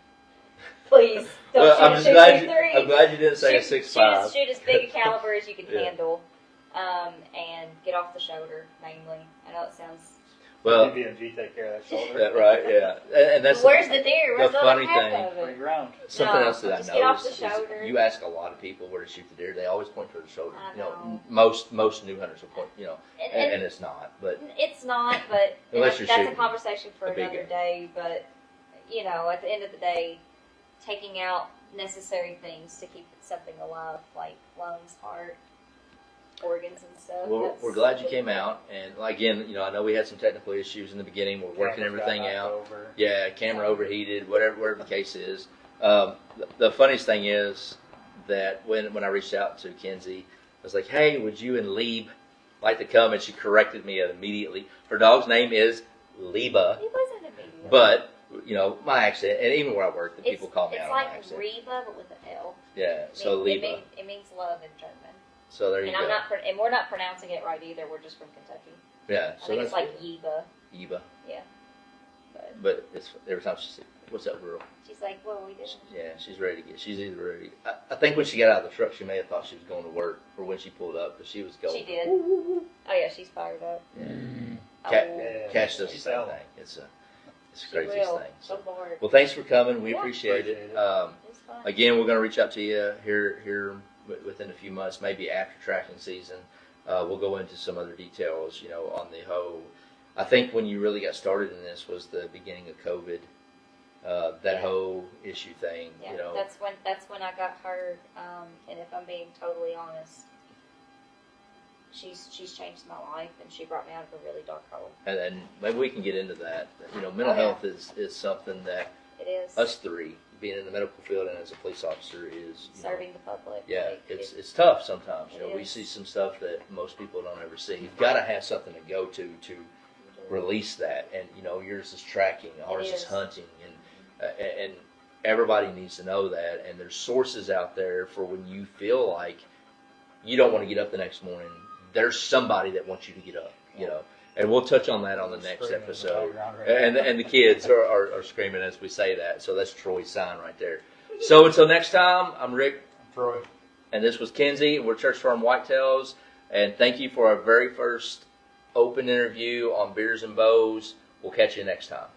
Speaker 3: Please don't
Speaker 2: Well,
Speaker 3: shoot a 223.
Speaker 2: I'm glad you didn't say a 6.5.
Speaker 3: Shoot as big a caliber as you can handle, and get off the shoulder. Mainly, I know it sounds.
Speaker 2: Well,
Speaker 4: BMG take care of that shoulder.
Speaker 2: that, right, yeah, and that's
Speaker 3: Where's the deer? Where's
Speaker 2: the
Speaker 3: the
Speaker 2: funny
Speaker 3: other half
Speaker 2: thing.
Speaker 3: of it?
Speaker 4: Bring ground.
Speaker 2: something
Speaker 3: No,
Speaker 2: else that
Speaker 3: just
Speaker 2: I
Speaker 3: get off
Speaker 2: noticed
Speaker 3: the
Speaker 2: is
Speaker 3: shoulder.
Speaker 2: you ask a lot of people where to shoot the deer, they always point toward the shoulder.
Speaker 3: I
Speaker 2: You know,
Speaker 3: know.
Speaker 2: most new hunters will point,
Speaker 3: And
Speaker 2: and it's not, but
Speaker 3: it's not, but
Speaker 2: Unless you're
Speaker 3: that's a
Speaker 2: shooting
Speaker 3: conversation for
Speaker 2: a big
Speaker 3: another
Speaker 2: game.
Speaker 3: day. But at the end of the day, taking out necessary things to keep something alive, like lungs, heart, organs, and stuff.
Speaker 2: Well, we're glad you came out, and again, I know we had some technical issues in the beginning. We're working
Speaker 4: Camera's
Speaker 2: everything
Speaker 4: got knocked
Speaker 2: out.
Speaker 4: over.
Speaker 2: Yeah, camera overheated, whatever the case is. The funniest thing is that when I reached out to Kenzie, I was like, "Hey, would you and Lieb like to come?" And she corrected me immediately. Her dog's name is Liba,
Speaker 3: It wasn't a big deal.
Speaker 2: but my accent, and even where I work, the people call me out
Speaker 3: It's
Speaker 2: on my
Speaker 3: like
Speaker 2: accent.
Speaker 3: Reba, but with an L.
Speaker 2: Yeah, so Liba.
Speaker 3: It means love in German.
Speaker 2: So there you
Speaker 3: And
Speaker 2: go.
Speaker 3: and we're not pronouncing it right either. We're just from Kentucky.
Speaker 2: Yeah,
Speaker 3: I
Speaker 2: so
Speaker 3: think
Speaker 2: that's
Speaker 3: it's like
Speaker 2: good.
Speaker 3: Yeba.
Speaker 2: Yiba.
Speaker 3: But
Speaker 2: But it's every time she says, "What's up, girl?"
Speaker 3: she's like, "What are we doing?"
Speaker 2: Yeah, she's ready to get. She's either ready. I think when she got out of the truck, she may have thought she was going to work, or when she pulled up, but she was going.
Speaker 3: She did. Oh yeah, she's fired up.
Speaker 2: Yeah.
Speaker 3: Oh,
Speaker 2: Cash does the
Speaker 4: She's
Speaker 2: same
Speaker 4: out.
Speaker 2: thing. It's the
Speaker 3: she
Speaker 2: craziest
Speaker 3: will.
Speaker 2: thing.
Speaker 3: So bored.
Speaker 2: Well, thanks for coming. We
Speaker 3: Yeah.
Speaker 2: appreciate it.
Speaker 4: Appreciate it.
Speaker 3: It's fun.
Speaker 2: Again, we're going to reach out to you here within a few months, maybe after tracking season. We'll go into some other details, on the whole. I think when you really got started in this was the beginning of COVID. That
Speaker 3: Yeah.
Speaker 2: whole issue thing,
Speaker 3: Yeah, that's when I got hurt. And if I'm being totally honest, she's changed my life, and she brought me out of a really dark hole.
Speaker 2: and maybe we can get into that. Mental
Speaker 3: Oh, yeah.
Speaker 2: health is something that
Speaker 3: It is
Speaker 2: us three, being in the medical field and as a police officer, is
Speaker 3: serving the public.
Speaker 2: Yeah,
Speaker 3: Like,
Speaker 2: it's tough sometimes.
Speaker 3: It
Speaker 2: We
Speaker 3: is.
Speaker 2: see some stuff that most people don't ever see. You've got to have something to go to release that. And yours is tracking, ours is
Speaker 3: is.
Speaker 2: hunting, and everybody needs to know that. And there's sources out there for when you feel like you don't want to get up the next morning. There's somebody that wants you to get up. And we'll touch on that on the next
Speaker 4: Screaming in the
Speaker 2: episode.
Speaker 4: background right
Speaker 2: And
Speaker 4: now.
Speaker 2: and the kids are screaming as we say that. So that's Troy's sign right there. So until next time, I'm Rick.
Speaker 4: Troy.
Speaker 2: And this was Kenzie. We're Church Farm Whitetails. And thank you for our very first open interview on Beers and Bows. We'll catch you next time.